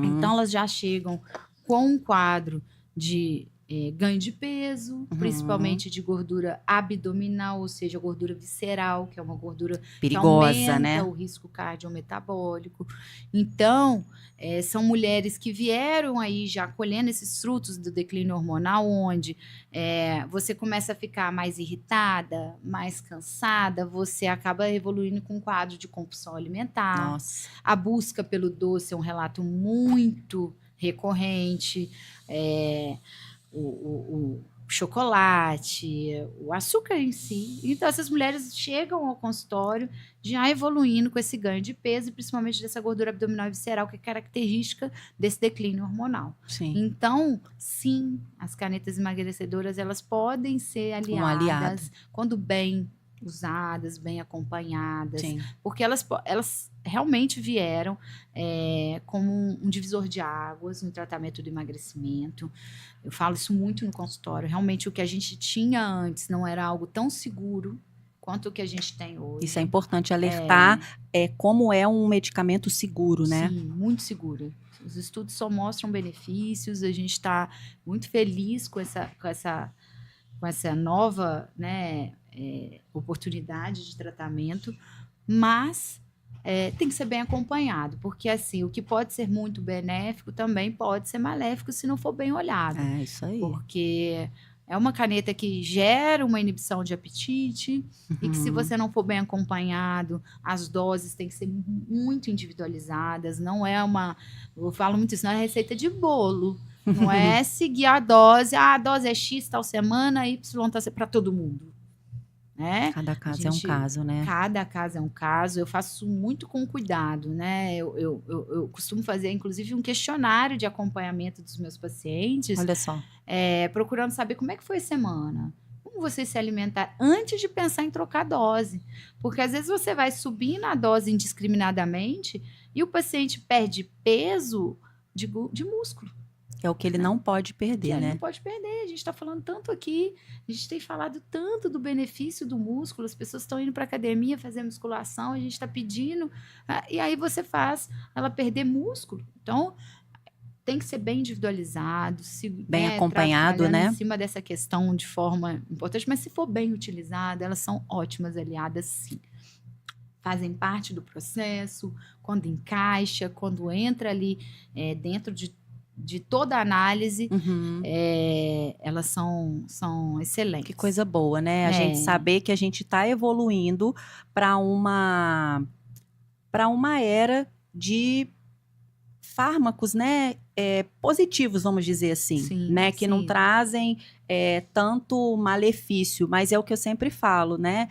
Então elas já chegam com um quadro de ganho de peso, principalmente de gordura abdominal, ou seja, gordura visceral, que é uma gordura perigosa, que aumenta, né? O risco cardiometabólico. Então, são mulheres que vieram aí já colhendo esses frutos do declínio hormonal, onde você começa a ficar mais irritada, mais cansada, você acaba evoluindo com um quadro de compulsão alimentar. Nossa. A busca pelo doce é um relato muito recorrente. O chocolate, o açúcar em si. Então, essas mulheres chegam ao consultório já evoluindo com esse ganho de peso, e principalmente dessa gordura abdominal e visceral, que é característica desse declínio hormonal. Sim. Então, sim, as canetas emagrecedoras, elas podem ser aliadas quando bem usadas, bem acompanhadas. Sim. Porque elas realmente vieram como um divisor de águas no tratamento do emagrecimento. Eu falo isso muito no consultório. Realmente, o que a gente tinha antes não era algo tão seguro quanto o que a gente tem hoje. Isso é importante alertar, como é um medicamento seguro, né? Sim, muito seguro. Os estudos só mostram benefícios, a gente está muito feliz com essa nova, né, oportunidade de tratamento, mas tem que ser bem acompanhado, porque assim, o que pode ser muito benéfico também pode ser maléfico se não for bem olhado. É isso aí. Porque é uma caneta que gera uma inibição de apetite e que, se você não for bem acompanhado, as doses têm que ser muito individualizadas. Não é eu falo muito isso, não é receita de bolo. Não é seguir a dose é X tal semana, Y tá para todo mundo. Né? Cada caso é um caso, né? Cada caso é um caso. Eu faço muito com cuidado, né? Eu costumo fazer, inclusive, um questionário de acompanhamento dos meus pacientes. Olha só. Procurando saber como é que foi a semana. Como você se alimentar antes de pensar em trocar dose. Porque, às vezes, você vai subir na dose indiscriminadamente e o paciente perde peso de músculo. É o que ele não pode perder, né? Ele não pode perder. A gente está falando tanto aqui, a gente tem falado tanto do benefício do músculo, as pessoas estão indo para a academia fazer musculação, a gente está pedindo, e aí você faz ela perder músculo. Então, tem que ser bem individualizado, bem acompanhado, né? Em cima dessa questão de forma importante, mas se for bem utilizada, elas são ótimas aliadas, sim. fazem parte do processo, quando encaixa, quando entra ali dentro de toda a análise, elas são excelentes. Que coisa boa, né? A gente saber que a gente está evoluindo para uma era de fármacos, né, positivos, vamos dizer assim, Sim, né, que não sim. trazem tanto malefício, mas é o que eu sempre falo, né,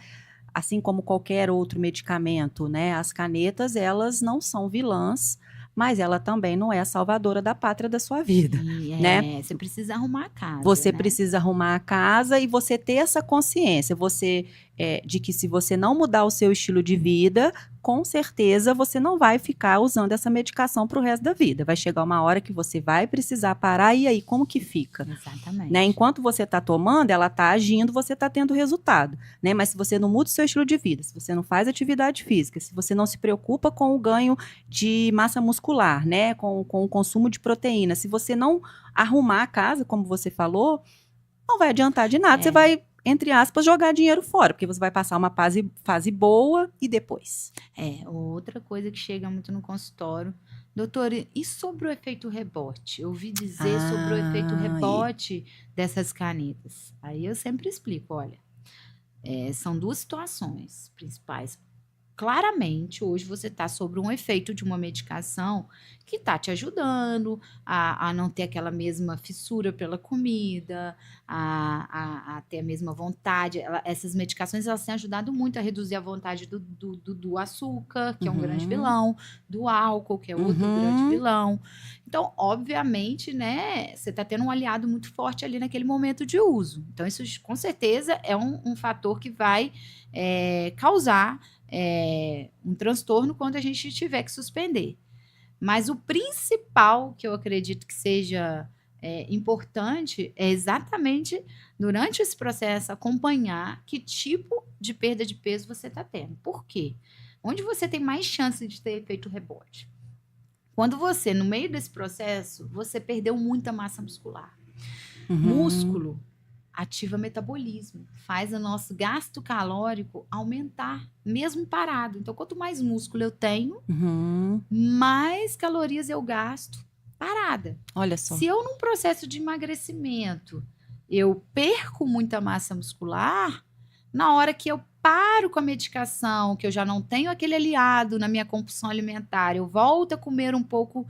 assim como qualquer outro medicamento, né, as canetas, elas não são vilãs, mas ela também não é a salvadora da pátria da sua vida, Sim, né? você precisa arrumar a casa, Você né? precisa arrumar a casa e você ter essa consciência, de que se você não mudar o seu estilo de vida, com certeza você não vai ficar usando essa medicação para o resto da vida. Vai chegar uma hora que você vai precisar parar e aí como que fica? Exatamente. Né? Enquanto você está tomando, ela está agindo, você está tendo resultado. Né? Mas se você não muda o seu estilo de vida, se você não faz atividade física, se você não se preocupa com o ganho de massa muscular, né? com o consumo de proteína, se você não arrumar a casa, como você falou, não vai adiantar de nada. Você vai, entre aspas, jogar dinheiro fora, porque você vai passar uma fase boa e depois. Outra coisa que chega muito no consultório, doutora, e sobre o efeito rebote? Eu ouvi dizer sobre o efeito rebote dessas canetas. Aí eu sempre explico, olha, são duas situações principais. Claramente, hoje você está sobre um efeito de uma medicação que está te ajudando a não ter aquela mesma fissura pela comida, a ter a mesma vontade. Essas medicações elas têm ajudado muito a reduzir a vontade do açúcar, que é um grande vilão, do álcool, que é outro grande vilão. Então, obviamente, né, você está tendo um aliado muito forte ali naquele momento de uso. Então, isso com certeza é um fator que vai causar um transtorno quando a gente tiver que suspender. Mas o principal que eu acredito que seja importante é exatamente durante esse processo acompanhar que tipo de perda de peso você está tendo. Por quê? Onde você tem mais chance de ter efeito rebote? Quando você, no meio desse processo, você perdeu muita massa muscular. Músculo ativa metabolismo, faz o nosso gasto calórico aumentar, mesmo parado. Então, quanto mais músculo eu tenho, mais calorias eu gasto parada. Olha só. Se eu, num processo de emagrecimento, eu perco muita massa muscular, na hora que eu paro com a medicação, que eu já não tenho aquele aliado na minha compulsão alimentar, eu volto a comer um pouco,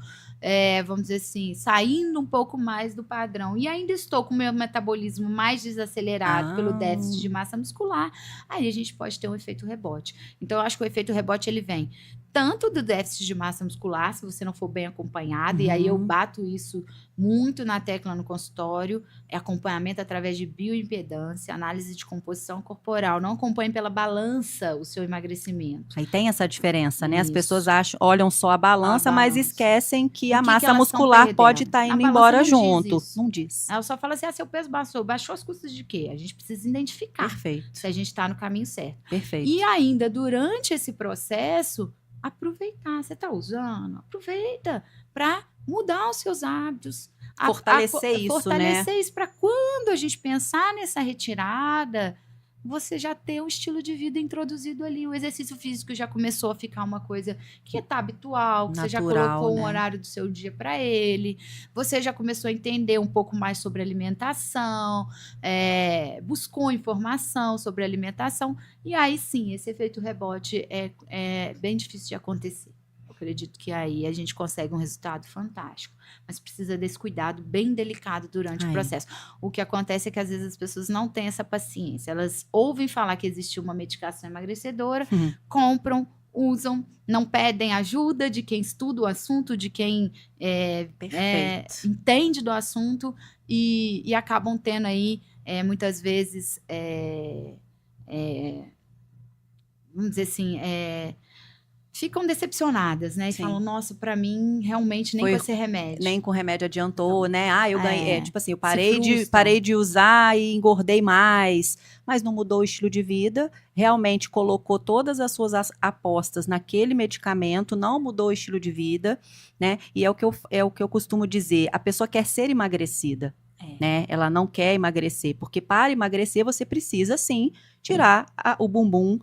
vamos dizer assim, saindo um pouco mais do padrão, e ainda estou com o meu metabolismo mais desacelerado pelo déficit de massa muscular, aí a gente pode ter um efeito rebote. Então, eu acho que o efeito rebote, ele vem tanto do déficit de massa muscular, se você não for bem acompanhado, e aí eu bato isso muito na tecla no consultório, acompanhamento através de bioimpedância, análise de composição corporal, não acompanhe pela balança o seu emagrecimento. Aí tem essa diferença, né? As Isso. pessoas olham só a balança, mas esquecem que a massa elas muscular pode estar indo embora não junto. Diz isso. Não diz. Ela só fala assim, seu peso baixou. Baixou às custas de quê? A gente precisa identificar se a gente está no caminho certo. Perfeito. E ainda, durante esse processo, aproveitar. Você está usando? Aproveita para mudar os seus hábitos. Fortalecer isso, fortalecer isso para quando a gente pensar nessa retirada, você já ter um estilo de vida introduzido ali. O exercício físico já começou a ficar uma coisa que está habitual, que você já colocou um horário do seu dia para ele, você já começou a entender um pouco mais sobre alimentação, buscou informação sobre alimentação, e aí sim, esse efeito rebote é bem difícil de acontecer. Eu acredito que aí a gente consegue um resultado fantástico, mas precisa desse cuidado bem delicado durante o processo. O que acontece é que às vezes as pessoas não têm essa paciência, elas ouvem falar que existe uma medicação emagrecedora, compram, usam, não pedem ajuda de quem estuda o assunto, de quem entende do assunto, e acabam tendo aí, muitas vezes, vamos dizer assim, ficam decepcionadas, né? E falam, nossa, pra mim, realmente, nem com esse remédio. Nem com remédio adiantou, né? Eu ganhei, tipo assim, eu Se parei de usar e engordei mais, mas não mudou o estilo de vida, realmente colocou todas as suas apostas naquele medicamento, não mudou o estilo de vida, né? E é o que eu costumo dizer, a pessoa quer ser emagrecida, né? Ela não quer emagrecer, porque para emagrecer você precisa, sim, tirar o bumbum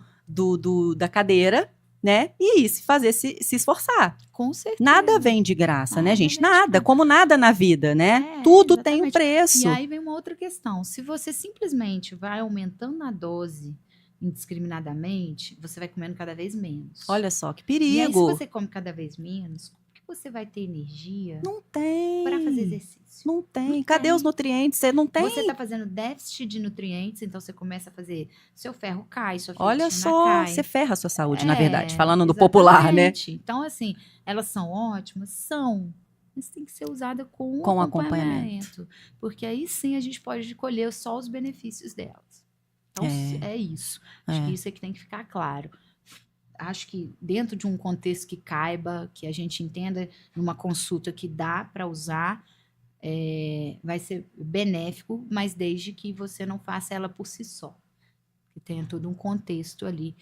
da cadeira, né? E isso, fazer se esforçar. Com certeza. Nada vem de graça, né, Nada gente? vem de Nada, graça. como nada na vida, né? É, Tudo tem um exatamente. E preço. aí vem uma outra questão. Se você simplesmente vai aumentando a dose indiscriminadamente, você vai comendo cada vez menos. Olha só, que E aí, se perigo. você come cada vez menos, como que você vai ter energia Não para fazer tem. exercício? Não tem. Não Cadê os tem. nutrientes? Você não tem? Você está fazendo déficit de nutrientes, então você começa a fazer, seu ferro cai, sua Olha ferritina só, cai. você ferra a sua saúde, na verdade, falando no Exatamente. popular, né? Então, assim, elas são ótimas? São. Mas tem que ser usada com Com acompanhamento. Porque aí sim a gente pode colher só os benefícios delas. Então, é isso. Acho que isso é que tem que ficar claro. Acho que dentro de um contexto que caiba, que a gente entenda numa consulta que dá para usar, vai ser benéfico, mas desde que você não faça ela por si só. Que tenha todo um contexto ali.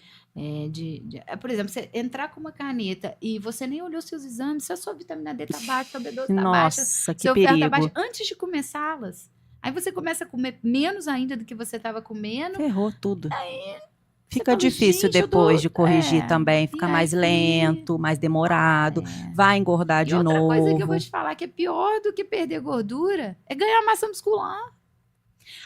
Por exemplo, você entrar com uma caneta e você nem olhou seus exames, se a sua vitamina D está baixa, sua B12 está baixa, Nossa, que seu ferro está perigo. baixo, antes de começá-las. Aí você começa a comer menos ainda do que você estava comendo. Ferrou tudo. Aí Fica fala, difícil "Gente, depois de corrigir também, e fica mais aí?" lento, mais demorado, vai engordar E de outra coisa que eu novo. vou te falar que é pior do que perder gordura é ganhar massa muscular.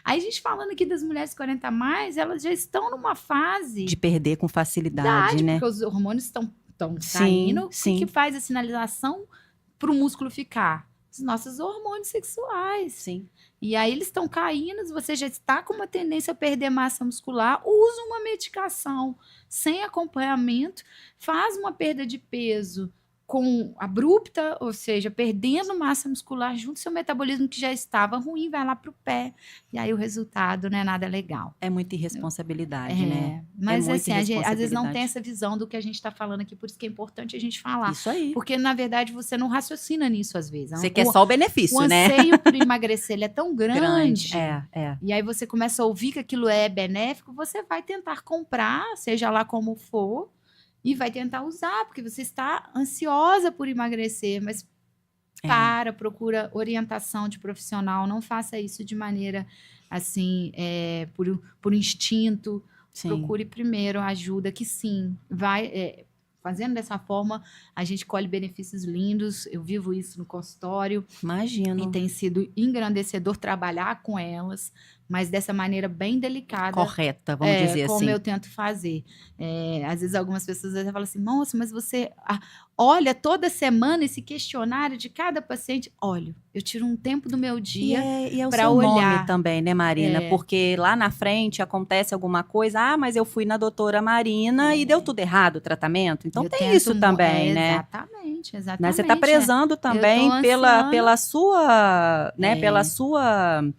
Aí a gente falando aqui das mulheres 40 a mais, elas já estão numa fase De perder com facilidade, né? porque os hormônios estão Sim, saindo. O sim. que faz a sinalização para o músculo ficar? Os nossos hormônios sexuais. Sim. E aí eles estão caindo, você já está com uma tendência a perder massa muscular, usa uma medicação sem acompanhamento, faz uma perda de peso abrupta, ou seja, perdendo massa muscular junto ao seu metabolismo que já estava ruim, vai lá para o pé. E aí o resultado não é nada legal. É muita irresponsabilidade, né? Mas muita assim, às vezes não tem irresponsabilidade. essa visão do que a gente está falando aqui, por isso que é importante a gente falar. Isso aí. Porque, na verdade, você não raciocina nisso às vezes. Você quer só o benefício, O né? anseio por emagrecer ele é tão grande. É. E aí você começa a ouvir que aquilo é benéfico, você vai tentar comprar, seja lá como for, e vai tentar usar, porque você está ansiosa por emagrecer, mas procura orientação de profissional, não faça isso de maneira assim, por instinto. Sim. Procure primeiro ajuda, que sim, vai... Fazendo dessa forma, a gente colhe benefícios lindos. Eu vivo isso no consultório. Imagino. E tem sido engrandecedor trabalhar com elas, mas dessa maneira bem delicada. Correta, vamos dizer assim. Como eu tento fazer. Às vezes algumas pessoas falam assim, nossa, mas você olha toda semana esse questionário de cada paciente. Olha, eu tiro um tempo do meu dia e é o para seu olhar. nome também, né, Marina? Porque lá na frente acontece alguma coisa, mas eu fui na doutora Marina e deu tudo errado o tratamento. Então tem isso também, né? Exatamente. Né? Você está prezando também pela sua, né, pela sua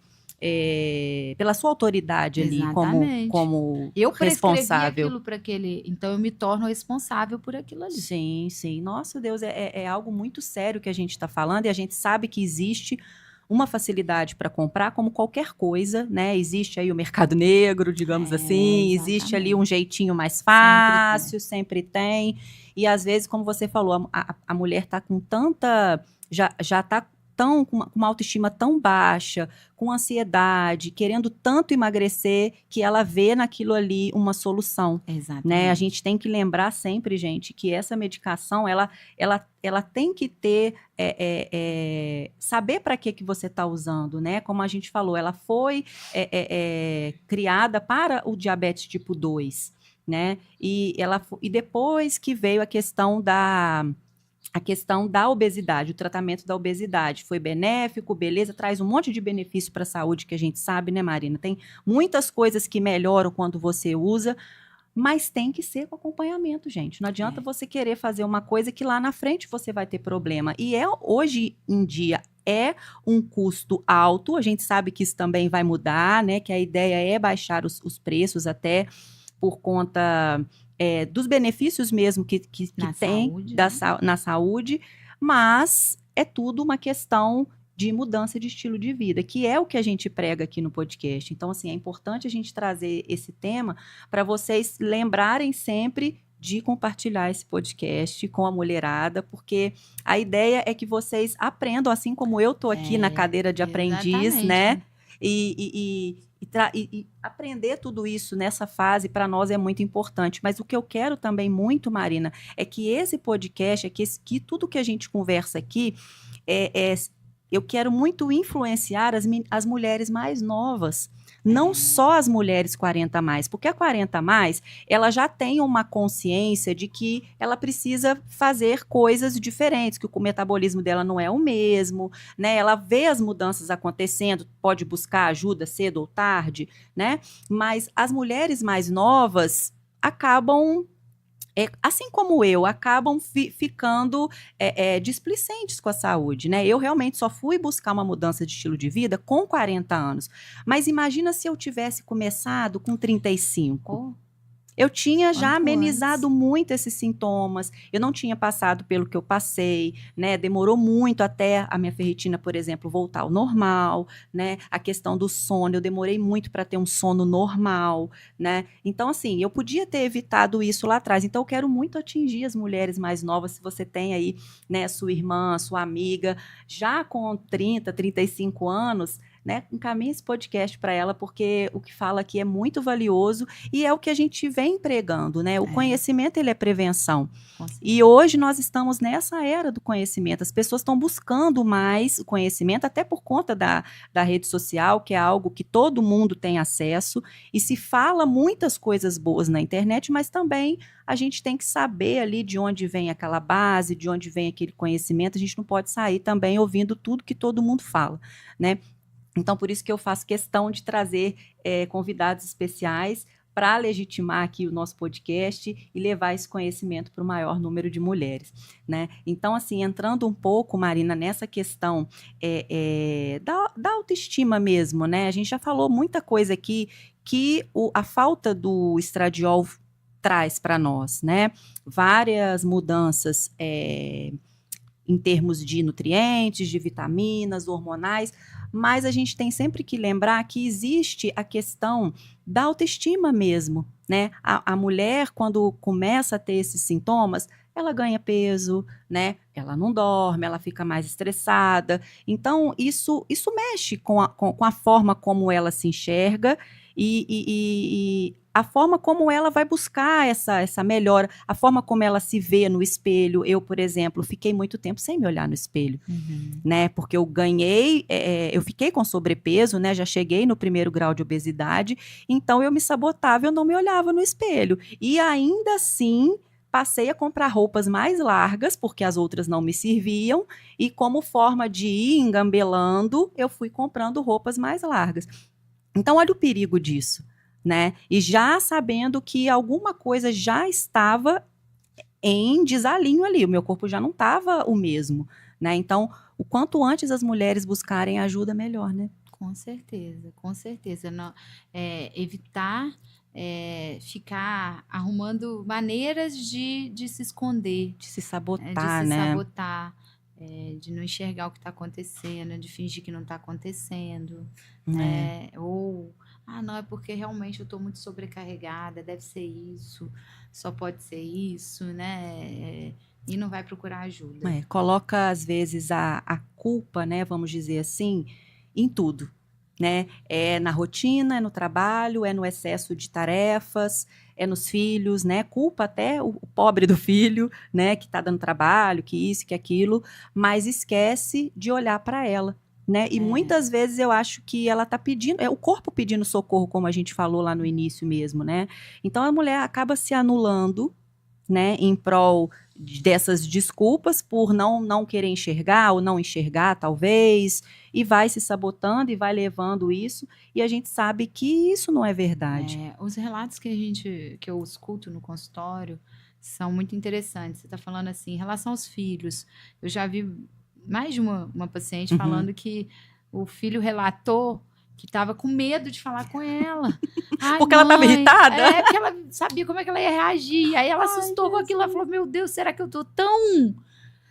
autoridade ali como eu responsável. aquilo para aquele, então eu me torno responsável por aquilo ali. Sim, sim. Nossa, Deus, é algo muito sério que a gente está falando e a gente sabe que existe uma facilidade para comprar como qualquer coisa, né? Existe aí o mercado negro, digamos assim, existe ali um jeitinho mais fácil, sempre tem. E às vezes, como você falou, a mulher está com tanta... Já está com uma autoestima tão baixa, com ansiedade, querendo tanto emagrecer, que ela vê naquilo ali uma solução. Exatamente. Né? A gente tem que lembrar sempre, gente, que essa medicação, ela tem que ter, saber para que você está usando, né? Como a gente falou, ela foi criada para o diabetes tipo 2, né? E depois que veio a questão da obesidade, o tratamento da obesidade foi benéfico, beleza, traz um monte de benefício para a saúde que a gente sabe, né, Marina? Tem muitas coisas que melhoram quando você usa, mas tem que ser com acompanhamento, gente. Não adianta você querer fazer uma coisa que lá na frente você vai ter problema. E hoje em dia é um custo alto, a gente sabe que isso também vai mudar, né? Que a ideia é baixar os preços até por conta... dos benefícios mesmo que tem na saúde, mas é tudo uma questão de mudança de estilo de vida, que é o que a gente prega aqui no podcast. Então, assim, é importante a gente trazer esse tema para vocês lembrarem sempre de compartilhar esse podcast com a mulherada, porque a ideia é que vocês aprendam, assim como eu estou aqui na cadeira de aprendiz, né? E aprender tudo isso nessa fase, para nós, é muito importante. Mas o que eu quero também muito, Marina, é que esse podcast, que tudo que a gente conversa aqui, eu quero muito influenciar as mulheres mais novas. Não só as mulheres 40 a mais, porque a 40 a mais, ela já tem uma consciência de que ela precisa fazer coisas diferentes, que o metabolismo dela não é o mesmo, né? Ela vê as mudanças acontecendo, pode buscar ajuda cedo ou tarde, né? Mas as mulheres mais novas acabam, assim como eu, acabam ficando displicentes com a saúde, né? Eu realmente só fui buscar uma mudança de estilo de vida com 40 anos. Mas imagina se eu tivesse começado com 35. Eu tinha já amenizado muito esses sintomas, eu não tinha passado pelo que eu passei, né? Demorou muito até a minha ferritina, por exemplo, voltar ao normal, né? A questão do sono, eu demorei muito para ter um sono normal, né? Então, assim, eu podia ter evitado isso lá atrás. Então, eu quero muito atingir as mulheres mais novas. Se você tem aí, né, sua irmã, sua amiga, já com 30, 35 anos, né, encaminhe esse podcast para ela, porque o que fala aqui é muito valioso e é o que a gente vem pregando, né? O conhecimento, ele é prevenção. E hoje nós estamos nessa era do conhecimento. As pessoas estão buscando mais o conhecimento, até por conta da rede social, que é algo que todo mundo tem acesso, e se fala muitas coisas boas na internet, mas também a gente tem que saber ali de onde vem aquela base, de onde vem aquele conhecimento. A gente não pode sair também ouvindo tudo que todo mundo fala, né? Então, por isso que eu faço questão de trazer convidados especiais para legitimar aqui o nosso podcast e levar esse conhecimento para o maior número de mulheres, né? Então, assim, entrando um pouco, Marina, nessa questão da autoestima mesmo, né? A gente já falou muita coisa aqui que a falta do estradiol traz para nós, né? Várias mudanças em termos de nutrientes, de vitaminas, hormonais, mas a gente tem sempre que lembrar que existe a questão da autoestima mesmo, né? A mulher, quando começa a ter esses sintomas, ela ganha peso, né? Ela não dorme, ela fica mais estressada. Então, isso mexe com a forma como ela se enxerga e a forma como ela vai buscar essa melhora, a forma como ela se vê no espelho. Eu, por exemplo, fiquei muito tempo sem me olhar no espelho, né? Porque eu eu fiquei com sobrepeso, né? Já cheguei no 1º grau de obesidade, então eu me sabotava, eu não me olhava no espelho. E ainda assim, passei a comprar roupas mais largas, porque as outras não me serviam, e como forma de ir engambelando, eu fui comprando roupas mais largas. Então, olha o perigo disso, né? E já sabendo que alguma coisa já estava em desalinho ali, o meu corpo já não estava o mesmo, né? Então, o quanto antes as mulheres buscarem ajuda, melhor, né? Com certeza, com certeza. Não, evitar ficar arrumando maneiras de se esconder, de se sabotar, né? De não enxergar o que está acontecendo, de fingir que não está acontecendo, ou não, é porque realmente eu estou muito sobrecarregada, deve ser isso, só pode ser isso, né? E não vai procurar ajuda. Coloca, às vezes, a culpa, né, vamos dizer assim, em tudo, né? É na rotina, é no trabalho, é no excesso de tarefas, é nos filhos, né? Culpa até o pobre do filho, né, que está dando trabalho, que isso, que aquilo, mas esquece de olhar para ela, né? E muitas vezes eu acho que ela está pedindo, o corpo pedindo socorro, como a gente falou lá no início mesmo, né? Então a mulher acaba se anulando, né, em prol dessas desculpas por não querer enxergar ou não enxergar, talvez, e vai se sabotando e vai levando isso, e a gente sabe que isso não é verdade. Os relatos que eu escuto no consultório são muito interessantes. Você está falando assim, em relação aos filhos, eu já vi mais de uma paciente falando que o filho relatou que estava com medo de falar com ela. Porque ela estava irritada? Porque ela sabia como é que ela ia reagir. Aí ela assustou com aquilo, ela falou, meu Deus, será que eu tô tão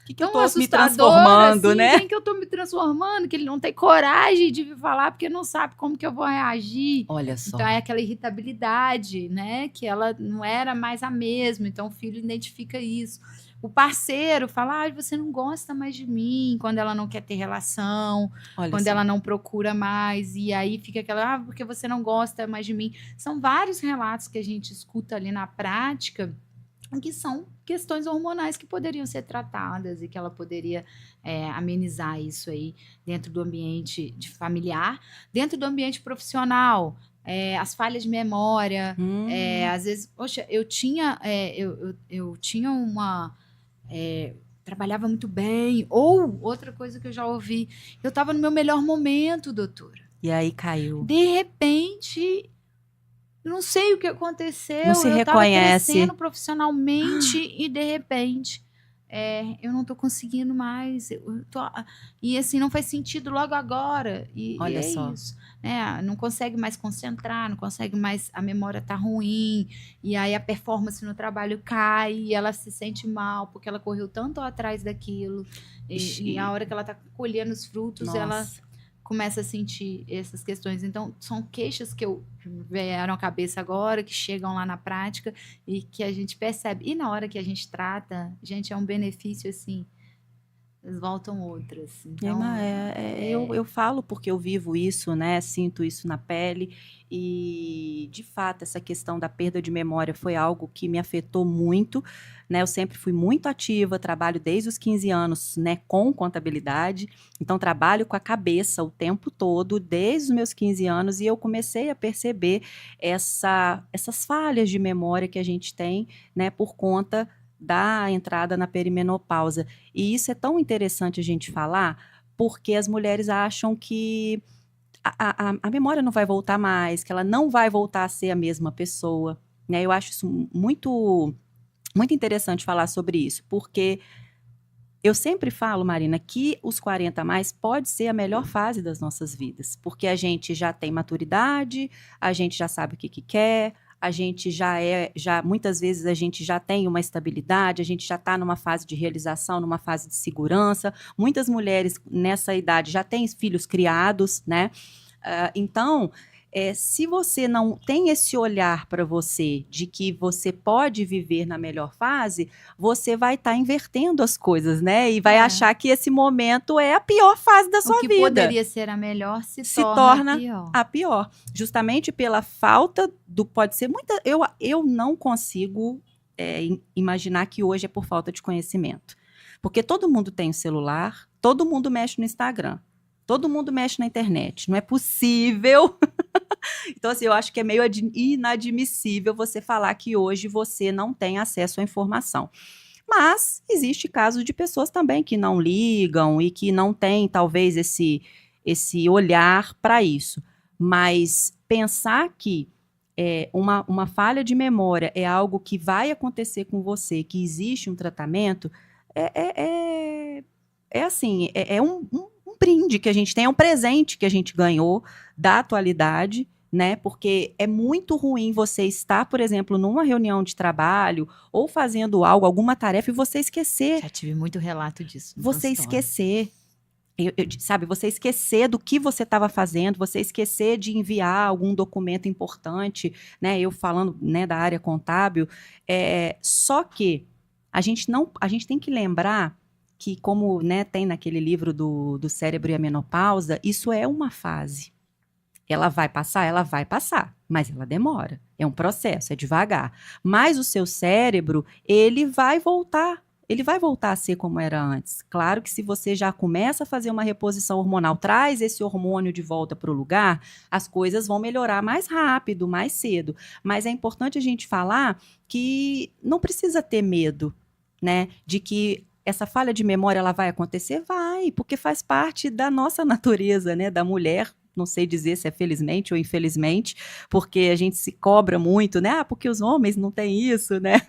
que eu tão tô me assustadora, transformando, assim, né? quem que eu tô me transformando, que ele não tem coragem de me falar, porque não sabe como que eu vou reagir. Olha Então, só. é aquela irritabilidade, né, que ela não era mais a mesma, então o filho identifica isso. O parceiro fala: "Ai, você não gosta mais de mim", quando ela não quer ter relação, Olha quando só. ela não procura mais, e aí fica aquela: "Ah, porque você não gosta mais de mim". São vários relatos que a gente escuta ali na prática, que são questões hormonais que poderiam ser tratadas e que ela poderia, amenizar isso aí dentro do ambiente de familiar. Dentro do ambiente profissional, as falhas de memória, Hum, às vezes, poxa, eu tinha uma, trabalhava muito bem, ou outra coisa que eu já ouvi: "Eu estava no meu melhor momento, doutora. e aí caiu. De repente, não sei o que Não aconteceu, se eu estava reconhece. crescendo profissionalmente e de repente, eu não estou conseguindo mais, eu tô e assim, não faz sentido logo agora", e Olha é só. isso, né, não consegue mais concentrar, não consegue mais, a memória tá ruim, e aí a performance no trabalho cai e ela se sente mal, porque ela correu tanto atrás daquilo, e a Ixi, hora que ela está colhendo os frutos, ela nossa. começa a sentir essas questões. Então, são queixas que eu vieram à cabeça agora, que chegam lá na prática e que a gente percebe. E na hora que a gente trata, gente, é um benefício assim, elas voltam outras. Então, Eu falo porque eu vivo isso, né? Sinto isso na pele. E, de fato, essa questão da perda de memória foi algo que me afetou muito, né? Eu sempre fui muito ativa, trabalho desde os 15 anos, né, com contabilidade. Então, trabalho com a cabeça o tempo todo, desde os meus 15 anos, e eu comecei a perceber essas falhas de memória que a gente tem, né, por conta da entrada na perimenopausa. E isso é tão interessante a gente falar, porque as mulheres acham que a memória não vai voltar mais, que ela não vai voltar a ser a mesma pessoa, né? Eu acho isso muito, muito interessante falar sobre isso, porque eu sempre falo, Marina, que os 40 a mais pode ser a melhor fase das nossas vidas, porque a gente já tem maturidade, a gente já sabe o que quer, a gente já muitas vezes a gente já tem uma estabilidade, a gente já está numa fase de realização, numa fase de segurança. Muitas mulheres nessa idade já têm filhos criados, né? Então, se você não tem esse olhar para você de que você pode viver na melhor fase, você vai estar invertendo as coisas, né? E vai é, achar que esse momento é a pior fase da o sua que vida. poderia ser a melhor se Se torna a torna pior. a pior. Justamente pela falta do. Pode ser muita. Eu não consigo imaginar que hoje é por falta de conhecimento. Porque todo mundo tem um celular, todo mundo mexe no Instagram, todo mundo mexe na internet. Não é possível. Então, assim, eu acho que é meio inadmissível você falar que hoje você não tem acesso à informação. Mas existe casos de pessoas também que não ligam e que não têm, talvez, esse olhar para isso. Mas pensar que uma falha de memória é algo que vai acontecer com você, que existe um tratamento, é, é, é, é assim, é um brinde que a gente tem, é um presente que a gente ganhou da atualidade, né? Porque é muito ruim você estar, por exemplo, numa reunião de trabalho ou fazendo algo, alguma tarefa, e você esquecer. Já tive muito relato disso no Você consultório. esquecer. Sabe, você esquecer do que você estava fazendo, você esquecer de enviar algum documento importante, né? Eu falando, né, da área contábil, só que a gente tem que lembrar que, como, né, tem naquele livro do Cérebro e a Menopausa, isso é uma fase. Ela vai passar, mas ela demora. É um processo, é devagar. Mas o seu cérebro, ele vai voltar a ser como era antes. Claro que se você já começa a fazer uma reposição hormonal, traz esse hormônio de volta para o lugar, as coisas vão melhorar mais rápido, mais cedo. Mas é importante a gente falar que não precisa ter medo, né, de que essa falha de memória ela vai acontecer? Vai, porque faz parte da nossa natureza, né, da mulher. Não sei dizer se é felizmente ou infelizmente, porque a gente se cobra muito, né? Ah, porque os homens não têm isso, né?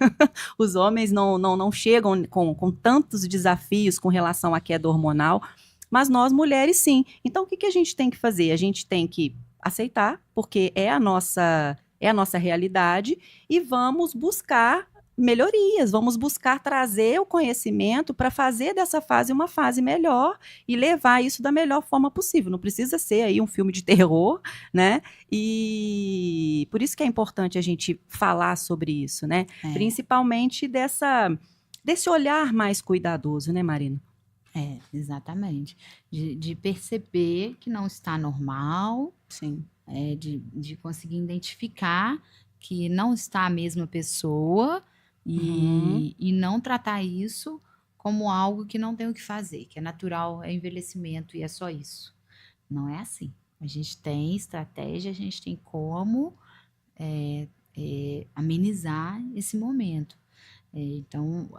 Os homens não chegam com tantos desafios com relação à queda hormonal, mas nós mulheres sim. Então, o que a gente tem que fazer? A gente tem que aceitar, porque é a nossa realidade, e vamos buscar melhorias, vamos buscar trazer o conhecimento para fazer dessa fase uma fase melhor e levar isso da melhor forma possível. Não precisa ser aí um filme de terror, né? E por isso que é importante a gente falar sobre isso, né? Principalmente desse olhar mais cuidadoso, né, Marina? Exatamente. De perceber que não está normal, Sim. de conseguir identificar que não está a mesma pessoa e não tratar isso como algo que não tem o que fazer, que é natural, é envelhecimento e é só isso. Não é assim. A gente tem estratégia, a gente tem como amenizar esse momento. Então,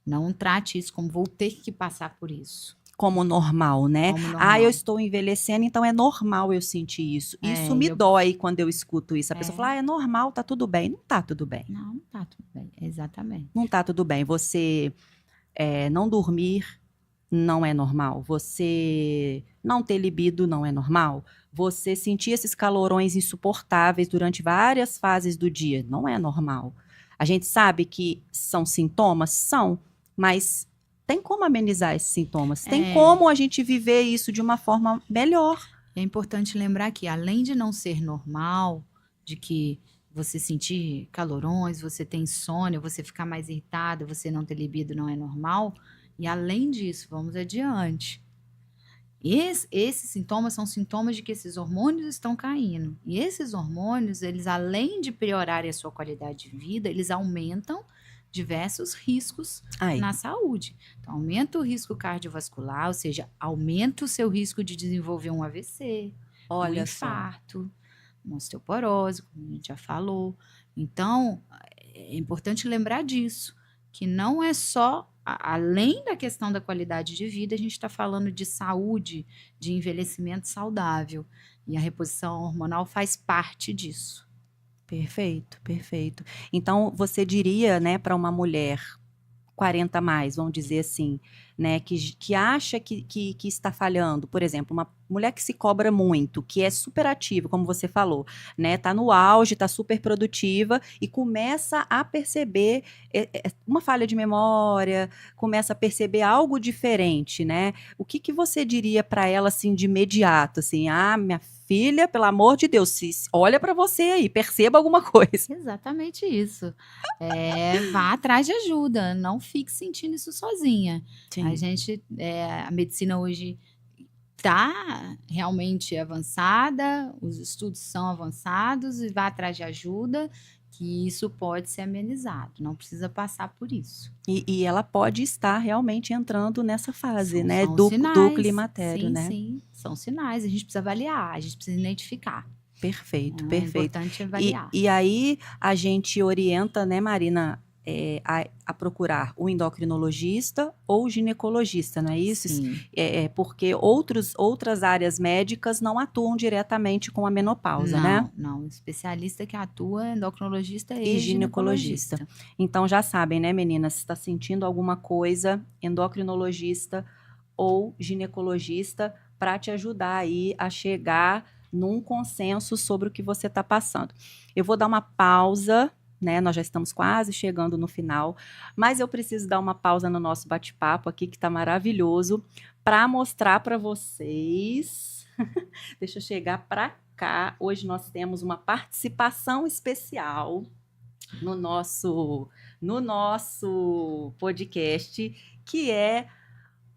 não trate isso como vou ter que passar por isso. Como normal, né? Como Ah, eu normal. estou envelhecendo, então é normal eu sentir isso. Isso É, me eu- dói quando eu escuto isso. A pessoa fala, ah, é normal, tá tudo bem. Não tá tudo bem. Não tá tudo bem. Exatamente. Não tá tudo bem. Você não dormir não é normal. Você não ter libido não é normal. Você sentir esses calorões insuportáveis durante várias fases do dia não é normal. A gente sabe que são sintomas? São, mas tem como amenizar esses sintomas. Tem como a gente viver isso de uma forma melhor. É importante lembrar que, além de não ser normal, de que você sentir calorões, você ter insônia, você ficar mais irritado, você não ter libido não é normal. E além disso, vamos adiante. Esses sintomas são sintomas de que esses hormônios estão caindo. E esses hormônios, eles além de piorarem a sua qualidade de vida, eles aumentam diversos riscos na saúde. Então, aumenta o risco cardiovascular, ou seja, aumenta o seu risco de desenvolver um AVC, um infarto, uma osteoporose, como a gente já falou. Então, é importante lembrar disso, que não é só, além da questão da qualidade de vida, a gente está falando de saúde, de envelhecimento saudável. E a reposição hormonal faz parte disso. Perfeito, perfeito. Então, você diria, né, para uma mulher 40 a mais, vamos dizer assim, né, que acha que está falhando, por exemplo, uma mulher que se cobra muito, que é super ativa, como você falou, né, tá no auge, tá super produtiva e começa a perceber uma falha de memória, começa a perceber algo diferente, né? O que você diria para ela assim de imediato, assim, ah, minha filha, pelo amor de Deus, olha para você aí, perceba alguma coisa. Exatamente isso. Vá atrás de ajuda, não fique sentindo isso sozinha. A medicina hoje está realmente avançada, os estudos são avançados e vá atrás de ajuda, que isso pode ser amenizado, não precisa passar por isso. E ela pode estar realmente entrando nessa fase, né, São do sinais. climatério, Sim, né? sim, são sinais, a gente precisa avaliar, a gente precisa identificar. Perfeito, É perfeito. importante avaliar. E aí a gente orienta, né, Marina, a procurar o endocrinologista ou o ginecologista, não é isso? Sim. Porque outras áreas médicas não atuam diretamente com a menopausa, né? Não. O especialista que atua é endocrinologista E e ginecologista. ginecologista. Então já sabem, né, meninas? Se está sentindo alguma coisa, endocrinologista ou ginecologista para te ajudar aí a chegar num consenso sobre o que você está passando. Eu vou dar uma pausa, né? Nós já estamos quase chegando no final, mas eu preciso dar uma pausa no nosso bate-papo aqui, que está maravilhoso, para mostrar para vocês. Deixa eu chegar para cá. Hoje nós temos uma participação especial no nosso podcast, que é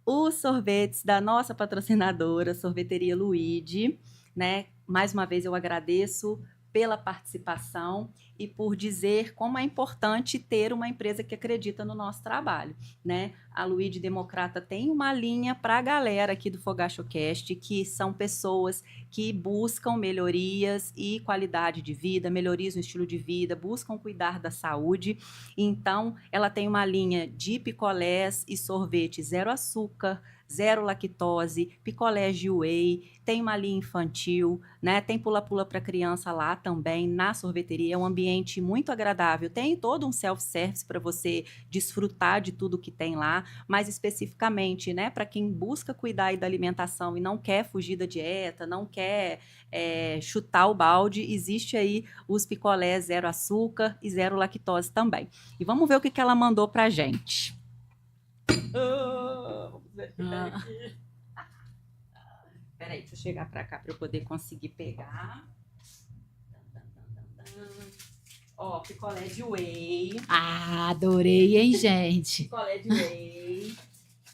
os sorvetes da nossa patrocinadora, Sorveteria Luigi, né? Mais uma vez eu agradeço pela participação e por dizer como é importante ter uma empresa que acredita no nosso trabalho, né? A Luigi Democrata tem uma linha para a galera aqui do FogachoCast, que são pessoas que buscam melhorias e qualidade de vida, melhorias no estilo de vida, buscam cuidar da saúde. Então, ela tem uma linha de picolés e sorvete zero açúcar, zero lactose, picolés de whey, tem uma linha infantil, né? Tem pula-pula para criança lá também, na sorveteria. É um ambiente ambiente muito agradável. Tem todo um self-service para você desfrutar de tudo que tem lá, mas especificamente, né, para quem busca cuidar aí da alimentação e não quer fugir da dieta, não quer chutar o balde, existe aí os picolés zero açúcar e zero lactose também. E vamos ver o que ela mandou pra gente. Vamos ver aqui, peraí. Peraí, deixa eu chegar pra cá para eu poder conseguir pegar. Ó, picolé de whey. Ah, adorei, hein, gente? Picolé de whey.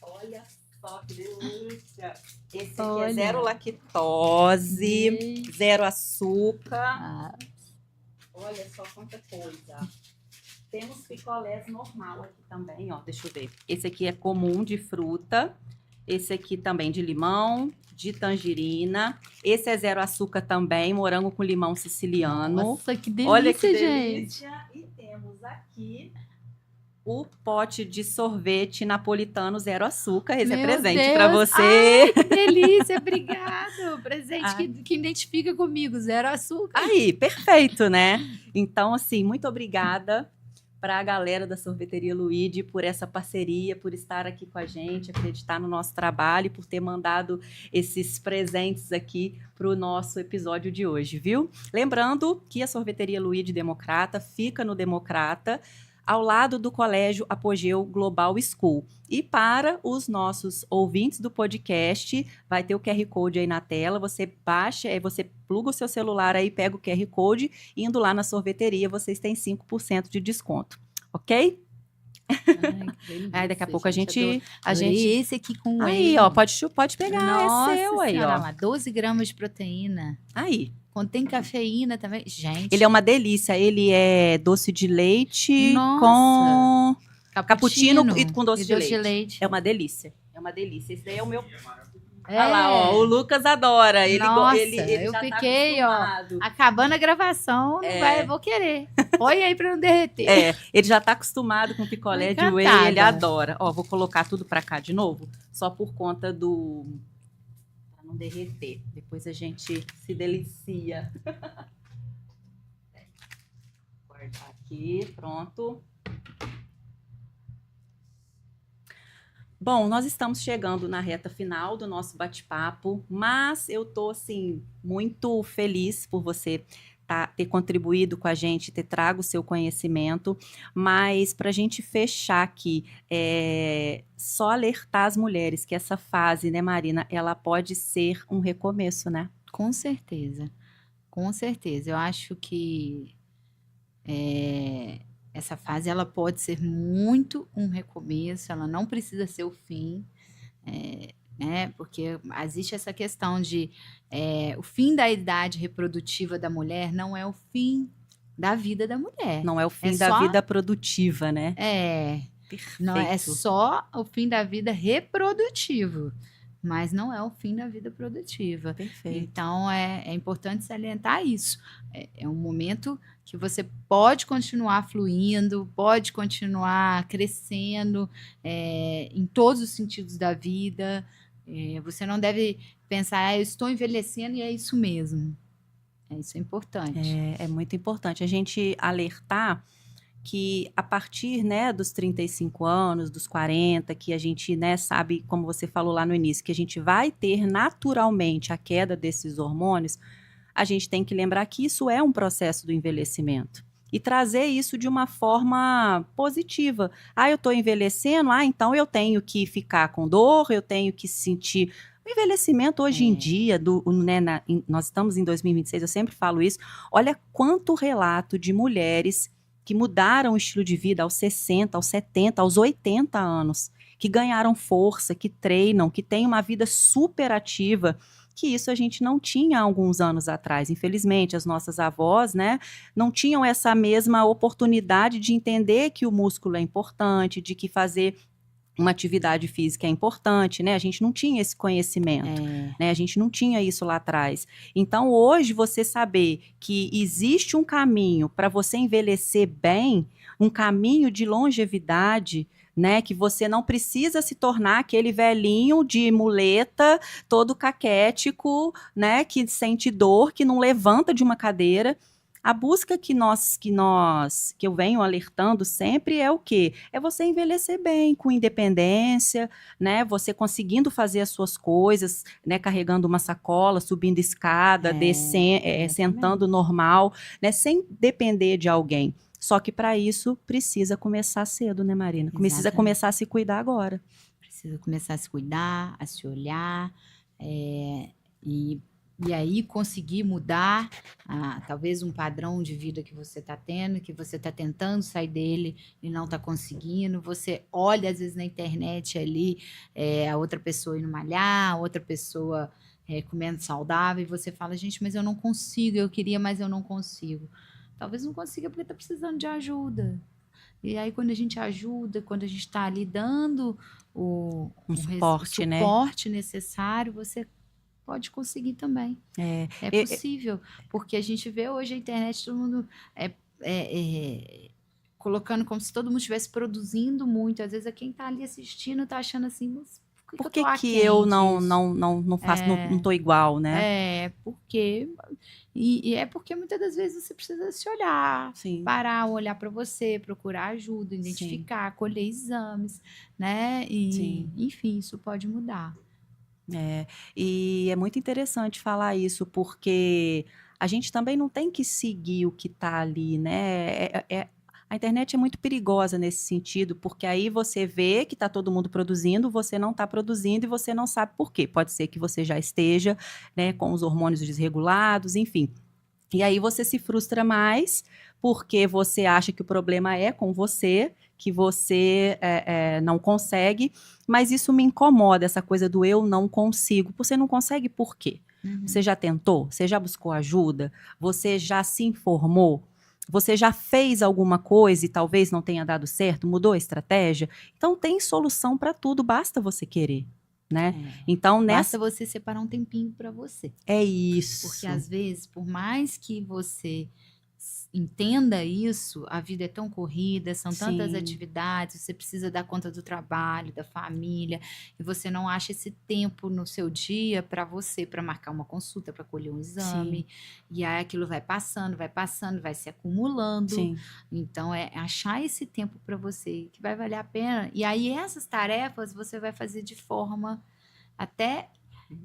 Olha só que delícia. Esse aqui Olha. é zero lactose, zero açúcar. Ah, Olha só quanta coisa. Temos picolés normal aqui também, ó. Deixa eu ver. Esse aqui é comum de fruta. Esse aqui também de limão, de tangerina. Esse é zero açúcar também, morango com limão siciliano. nossa, que delícia, Olha que gente. delícia. E temos aqui o pote de sorvete napolitano zero açúcar. Esse é Meu presente para Deus. você. Ai, que delícia, obrigado. Presente Ah. que identifica comigo, zero açúcar. Aí, perfeito, né? Então, assim, muito obrigada para a galera da Sorveteria Luide por essa parceria, por estar aqui com a gente, acreditar no nosso trabalho e por ter mandado esses presentes aqui para o nosso episódio de hoje, viu? Lembrando que a Sorveteria Luide Democrata fica no Democrata, ao lado do Colégio Apogeu Global School. E para os nossos ouvintes do podcast, vai ter o QR Code aí na tela, você baixa, você pluga o seu celular aí, pega o QR Code, indo lá na sorveteria, vocês têm 5% de desconto, ok? Ai, que delícia, Aí daqui a pouco a gente... Adorei esse aqui com Aí, whey. ó, pode pegar, Nossa é seu aí, senhora, ó. lá, 12 gramas de proteína. Aí. Contém cafeína também. Gente. Ele é uma delícia, ele é doce de leite Nossa. com cappuccino e com doce, e de leite. É uma delícia, Esse daí é o meu... É. Olha lá, ó, o Lucas adora. Nossa, ele eu já fiquei, tá ó, acabando a gravação, vou querer. Põe aí pra não derreter. Ele já tá acostumado com picolé de whey, ele adora. Ó, vou colocar tudo pra cá de novo, só por conta do... pra não derreter. Depois a gente se delicia. Guardar aqui, pronto. Bom, nós estamos chegando na reta final do nosso bate-papo, mas eu tô, assim, muito feliz por você ter contribuído com a gente, ter trago o seu conhecimento, mas para a gente fechar aqui, só alertar as mulheres que essa fase, né, Marina, ela pode ser um recomeço, né? Com certeza, com certeza. Eu acho que essa fase ela pode ser muito um recomeço, ela não precisa ser o fim, né? Porque existe essa questão de o fim da idade reprodutiva da mulher não é o fim da vida da mulher. Não é o fim da vida produtiva, né? Perfeito. Não é só o fim da vida reprodutivo, mas não é o fim da vida produtiva. Perfeito. Então, é importante salientar isso. É um momento que você pode continuar fluindo, pode continuar crescendo em todos os sentidos da vida. Você não deve pensar, eu estou envelhecendo e é isso mesmo. Isso é importante. É muito importante a gente alertar que a partir, né, dos 35 anos, dos 40, que a gente, né, sabe, como você falou lá no início, que a gente vai ter naturalmente a queda desses hormônios, a gente tem que lembrar que isso é um processo do envelhecimento. E trazer isso de uma forma positiva. Eu estou envelhecendo, então eu tenho que ficar com dor, eu tenho que sentir... O envelhecimento hoje em dia, nós estamos em 2026, eu sempre falo isso, olha quanto relato de mulheres que mudaram o estilo de vida aos 60, aos 70, aos 80 anos, que ganharam força, que treinam, que têm uma vida super ativa, que isso a gente não tinha há alguns anos atrás. Infelizmente, as nossas avós, né, não tinham essa mesma oportunidade de entender que o músculo é importante, de que fazer uma atividade física é importante, né? A gente não tinha esse conhecimento, né? A gente não tinha isso lá atrás. Então, hoje, você saber que existe um caminho para você envelhecer bem, um caminho de longevidade, né? Que você não precisa se tornar aquele velhinho de muleta, todo caquético, né? Que sente dor, que não levanta de uma cadeira. A busca que eu venho alertando sempre é o quê? É você envelhecer bem, com independência, né? Você conseguindo fazer as suas coisas, né? Carregando uma sacola, subindo escada, sentando Exatamente. normal, né? Sem depender de alguém. Só que para isso precisa começar cedo, né, Marina? Precisa Exatamente. começar a se cuidar agora. Precisa começar a se cuidar, a se olhar, e, e aí conseguir mudar talvez um padrão de vida que você está tendo, que você está tentando sair dele e não está conseguindo. Você olha, às vezes, na internet ali, a outra pessoa indo malhar, a outra pessoa comendo saudável, e você fala, gente, mas eu não consigo, eu queria, mas eu não consigo. Talvez não consiga porque está precisando de ajuda. E aí, quando a gente ajuda, quando a gente está ali dando o Suporte, né? suporte necessário, você pode conseguir também. É possível, porque a gente vê hoje a internet, todo mundo colocando como se todo mundo estivesse produzindo muito. Às vezes, quem está ali assistindo está achando assim, mas por que eu tô que eu aquém disso? não faço, não tô igual, né? Porque e é porque muitas das vezes você precisa se olhar, Sim. parar, olhar para você, procurar ajuda, identificar, colher exames, né? E, enfim, isso pode mudar. E é muito interessante falar isso, porque a gente também não tem que seguir o que está ali, né? A internet é muito perigosa nesse sentido, porque aí você vê que está todo mundo produzindo, você não está produzindo e você não sabe por quê. Pode ser que você já esteja, né, com os hormônios desregulados, enfim. E aí você se frustra mais, porque você acha que o problema é com você, que você não consegue, mas isso me incomoda, essa coisa do eu não consigo. Você não consegue por quê? Você já tentou? Você já buscou ajuda? Você já se informou? Você já fez alguma coisa e talvez não tenha dado certo? Mudou a estratégia? Então tem solução para tudo, basta você querer, né? Então basta você separar um tempinho para você. É isso. Porque às vezes, por mais que você entenda isso, a vida é tão corrida, são tantas atividades, você precisa dar conta do trabalho, da família, e você não acha esse tempo no seu dia para você, para marcar uma consulta, para colher um exame, e aí aquilo vai passando, vai se acumulando. Então, é achar esse tempo para você, que vai valer a pena. E aí, essas tarefas você vai fazer de forma até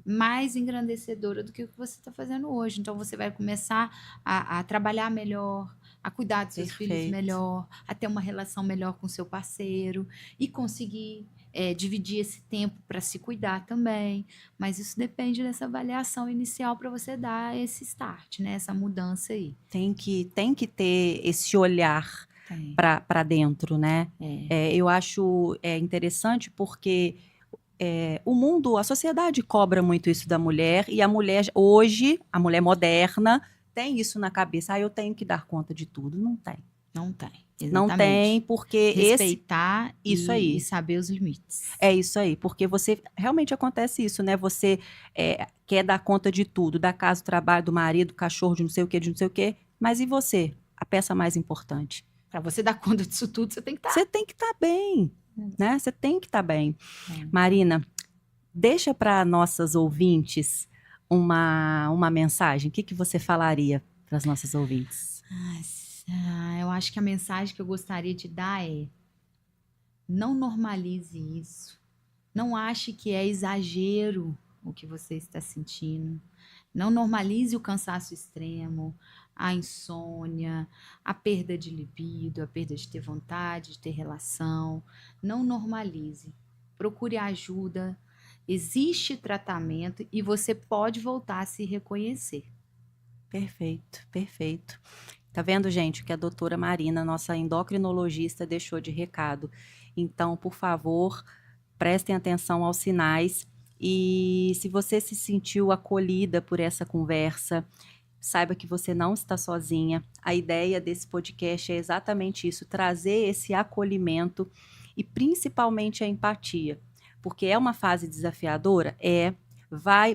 mais engrandecedora do que o que você está fazendo hoje. Então, você vai começar a trabalhar melhor, a cuidar dos seus filhos melhor, a ter uma relação melhor com seu parceiro e conseguir dividir esse tempo para se cuidar também. Mas isso depende dessa avaliação inicial para você dar esse start, né? Essa mudança aí. Tem que ter esse olhar para dentro, né? Eu acho interessante porque o mundo, a sociedade cobra muito isso da mulher, e a mulher hoje, a mulher moderna, tem isso na cabeça. Eu tenho que dar conta de tudo. Não tem. Não tem. Exatamente. Não tem, porque respeitar isso aí. E saber os limites. É isso aí, porque você realmente acontece isso, né? Você quer dar conta de tudo, da casa, do trabalho, do marido, do cachorro, de não sei o quê, mas e você? A peça mais importante. Para você dar conta disso tudo, você tem que estar. Você tem que estar bem. Né? Você tem que estar bem. Marina, deixa para nossas ouvintes uma mensagem. O que você falaria para as nossas ouvintes? Eu acho que a mensagem que eu gostaria de dar é: não normalize isso. Não ache que é exagero o que você está sentindo. Não normalize o cansaço extremo, a insônia, a perda de libido, a perda de ter vontade, de ter relação. Não normalize. Procure ajuda. Existe tratamento e você pode voltar a se reconhecer. Perfeito, perfeito. Tá vendo, gente, o que a doutora Marina, nossa endocrinologista, deixou de recado. Então, por favor, prestem atenção aos sinais. E se você se sentiu acolhida por essa conversa, saiba que você não está sozinha. A ideia desse podcast é exatamente isso, trazer esse acolhimento e principalmente a empatia. Porque é uma fase desafiadora?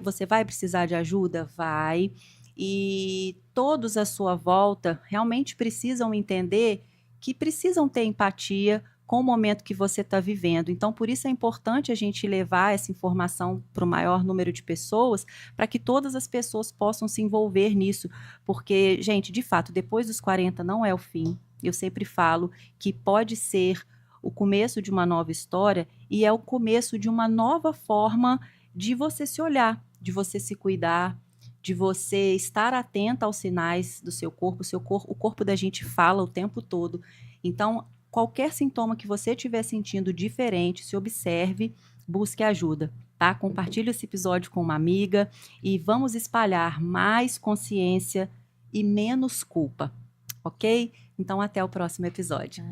Você vai precisar de ajuda? Vai. E todos à sua volta realmente precisam entender que precisam ter empatia com o momento que você está vivendo. Então, por isso é importante a gente levar essa informação para o maior número de pessoas, para que todas as pessoas possam se envolver nisso. Porque, gente, de fato, depois dos 40 não é o fim. Eu sempre falo que pode ser o começo de uma nova história e é o começo de uma nova forma de você se olhar, de você se cuidar, de você estar atenta aos sinais do seu corpo. O corpo da gente fala o tempo todo. Então, qualquer sintoma que você estiver sentindo diferente, se observe, busque ajuda, tá? Compartilhe esse episódio com uma amiga e vamos espalhar mais consciência e menos culpa, ok? Então, até o próximo episódio.